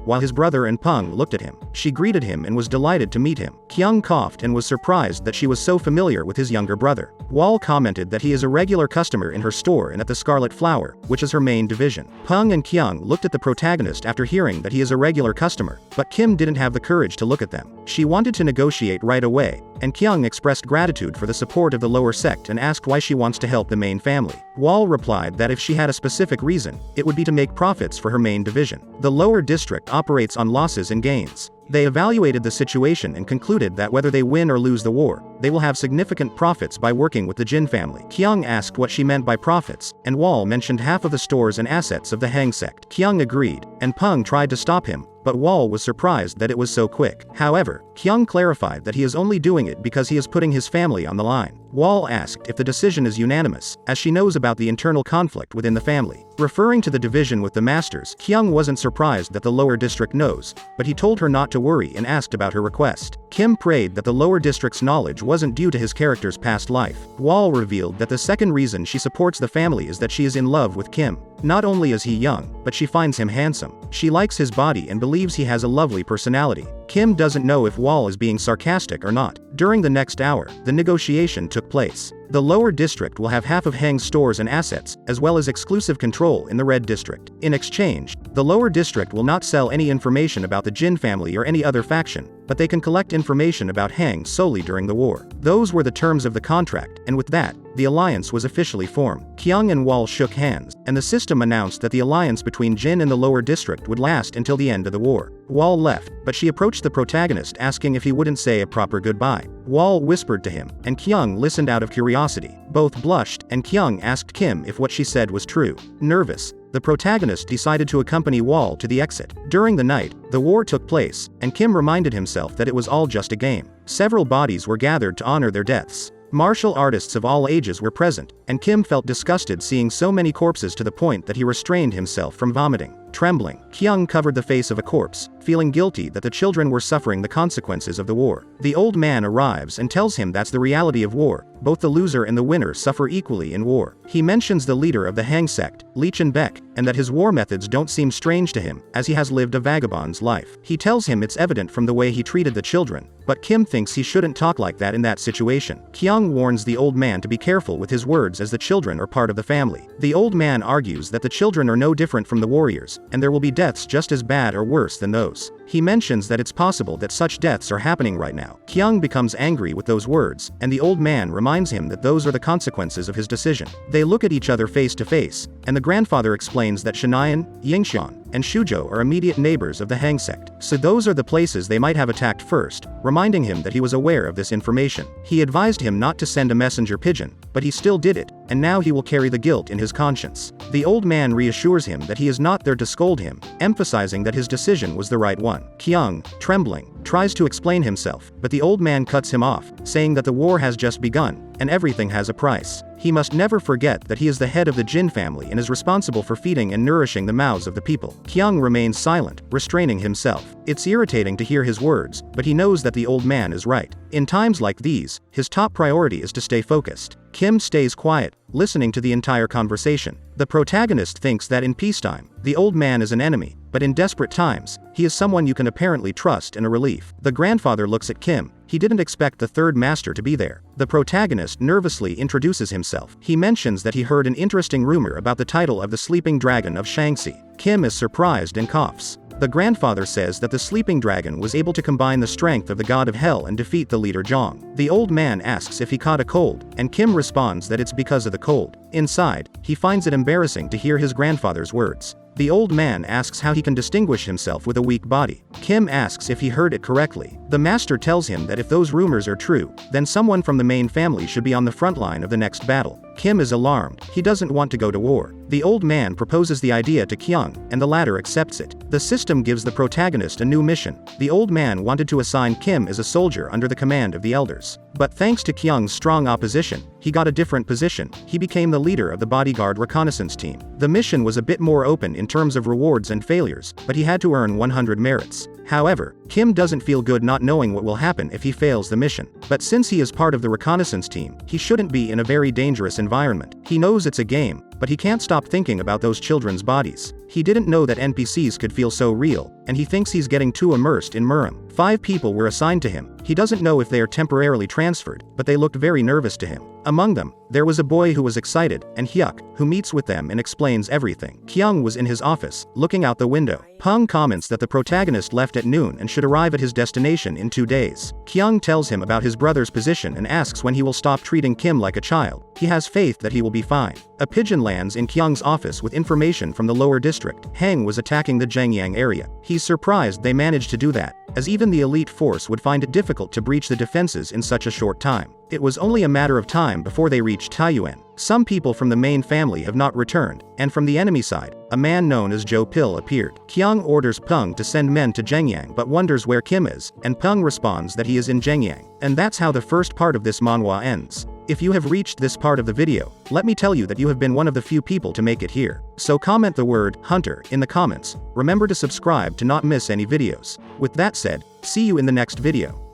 while his brother and Peng looked at him. She greeted him and was delighted to meet him. Kyung coughed and was surprised that she was so familiar with his younger brother. Wall commented that he is a regular customer in her store and at the Scarlet Flower, which is her main division. Peng and Kyung looked at the protagonist after hearing that he is a regular customer, but Kim didn't have the courage to look at them. She wanted to negotiate right away, and Kyung expressed gratitude for the support of the lower sect and asked why she wants to help the main family. Wall replied that if she had a specific reason, it would be to make profits for her main division. The lower district operates on losses and gains. They evaluated the situation and concluded that whether they win or lose the war, they will have significant profits by working with the Jin family. Kyung asked what she meant by profits, and Wall mentioned half of the stores and assets of the Hang sect. Kyung agreed, and Peng tried to stop him, but Wall was surprised that it was so quick. However, Kyung clarified that he is only doing it because he is putting his family on the line. Wall asked if the decision is unanimous, as she knows about the internal conflict within the family. Referring to the division with the masters, Kyung wasn't surprised that the lower district knows, but he told her not to worry and asked about her request. Kim prayed that the lower district's knowledge wasn't due to his character's past life. Wall revealed that the second reason she supports the family is that she is in love with Kim. Not only is he young, but she finds him handsome. She likes his body and believes he has a lovely personality. Kim doesn't know if Wall is being sarcastic or not. During the next hour, the negotiation took place. The lower district will have half of Hang's stores and assets, as well as exclusive control in the red district. In exchange, the lower district will not sell any information about the Jin family or any other faction, but they can collect information about Hang solely during the war. Those were the terms of the contract, and with that, the alliance was officially formed. Kyung and Wall shook hands, and the system announced that the alliance between Jin and the lower district would last until the end of the war. Wall left, but she approached the protagonist asking if he wouldn't say a proper goodbye. Wall whispered to him, and Kyung listened out of curiosity. Both blushed, and Kyung asked Kim if what she said was true. Nervous, the protagonist decided to accompany Wall to the exit. During the night, the war took place, and Kim reminded himself that it was all just a game. Several bodies were gathered to honor their deaths. Martial artists of all ages were present, and Kim felt disgusted seeing so many corpses to the point that he restrained himself from vomiting. Trembling, Kyung covered the face of a corpse, feeling guilty that the children were suffering the consequences of the war. The old man arrives and tells him that's the reality of war. Both the loser and the winner suffer equally in war. He mentions the leader of the Hang sect, Lee Chen-baek, and that his war methods don't seem strange to him, as he has lived a vagabond's life. He tells him it's evident from the way he treated the children, but Kim thinks he shouldn't talk like that in that situation. Kyung warns the old man to be careful with his words as the children are part of the family. The old man argues that the children are no different from the warriors, and there will be deaths just as bad or worse than those. He mentions that it's possible that such deaths are happening right now. Kyung becomes angry with those words, and the old man reminds him that those are the consequences of his decision. They look at each other face to face, and the grandfather explains that Shanayan, Yingxian, and Shujo are immediate neighbors of the Hang sect, so those are the places they might have attacked first, reminding him that he was aware of this information. He advised him not to send a messenger pigeon, but he still did it, and now he will carry the guilt in his conscience. The old man reassures him that he is not there to scold him, emphasizing that his decision was the right one. Kyung, trembling, tries to explain himself, but the old man cuts him off, saying that the war has just begun, and everything has a price. He must never forget that he is the head of the Jin family and is responsible for feeding and nourishing the mouths of the people. Kyung remains silent, restraining himself. It's irritating to hear his words, but he knows that the old man is right. In times like these, his top priority is to stay focused. Kim stays quiet, listening to the entire conversation. The protagonist thinks that in peacetime, the old man is an enemy, but in desperate times, he is someone you can apparently trust and a relief. The grandfather looks at Kim. He didn't expect the third master to be there. The protagonist nervously introduces himself. He mentions that he heard an interesting rumor about the title of the sleeping dragon of Shaanxi. Kim is surprised and coughs. The grandfather says that the sleeping dragon was able to combine the strength of the god of hell and defeat the leader Zhang. The old man asks if he caught a cold, and Kim responds that it's because of the cold. Inside, he finds it embarrassing to hear his grandfather's words. The old man asks how he can distinguish himself with a weak body. Kim asks if he heard it correctly. The master tells him that if those rumors are true, then someone from the main family should be on the front line of the next battle. Kim is alarmed. He doesn't want to go to war. The old man proposes the idea to Kyung, and the latter accepts it. The system gives the protagonist a new mission. The old man wanted to assign Kim as a soldier under the command of the elders. But thanks to Kyung's strong opposition, he got a different position. He became the leader of the bodyguard reconnaissance team. The mission was a bit more open in terms of rewards and failures, but he had to earn 100 merits. However, Kim doesn't feel good not knowing what will happen if he fails the mission. But since he is part of the reconnaissance team, he shouldn't be in a very dangerous environment. He knows it's a game, but he can't stop thinking about those children's bodies. He didn't know that NPCs could feel so real, and he thinks he's getting too immersed in Murim. 5 people were assigned to him. He doesn't know if they are temporarily transferred, but they looked very nervous to him. Among them, there was a boy who was excited, and Hyuk, who meets with them and explains everything. Kyung was in his office, looking out the window. Pung comments that the protagonist left at noon and should arrive at his destination in 2 days. Kyung tells him about his brother's position and asks when he will stop treating Kim like a child. He has faith that he will be fine. A pigeon lands in Kyung's office with information from the lower district. Heng was attacking the Zhengyang area. He's surprised they managed to do that, as even the elite force would find it difficult to breach the defenses in such a short time. It was only a matter of time before they reached Taiyuan. Some people from the main family have not returned, and from the enemy side, a man known as Zhou Pil appeared. Kyung orders Peng to send men to Zhengyang but wonders where Kim is, and Peng responds that he is in Zhengyang. And that's how the first part of this manhwa ends. If you have reached this part of the video, let me tell you that you have been one of the few people to make it here. So comment the word hunter in the comments. Remember to subscribe to not miss any videos. With that said, see you in the next video.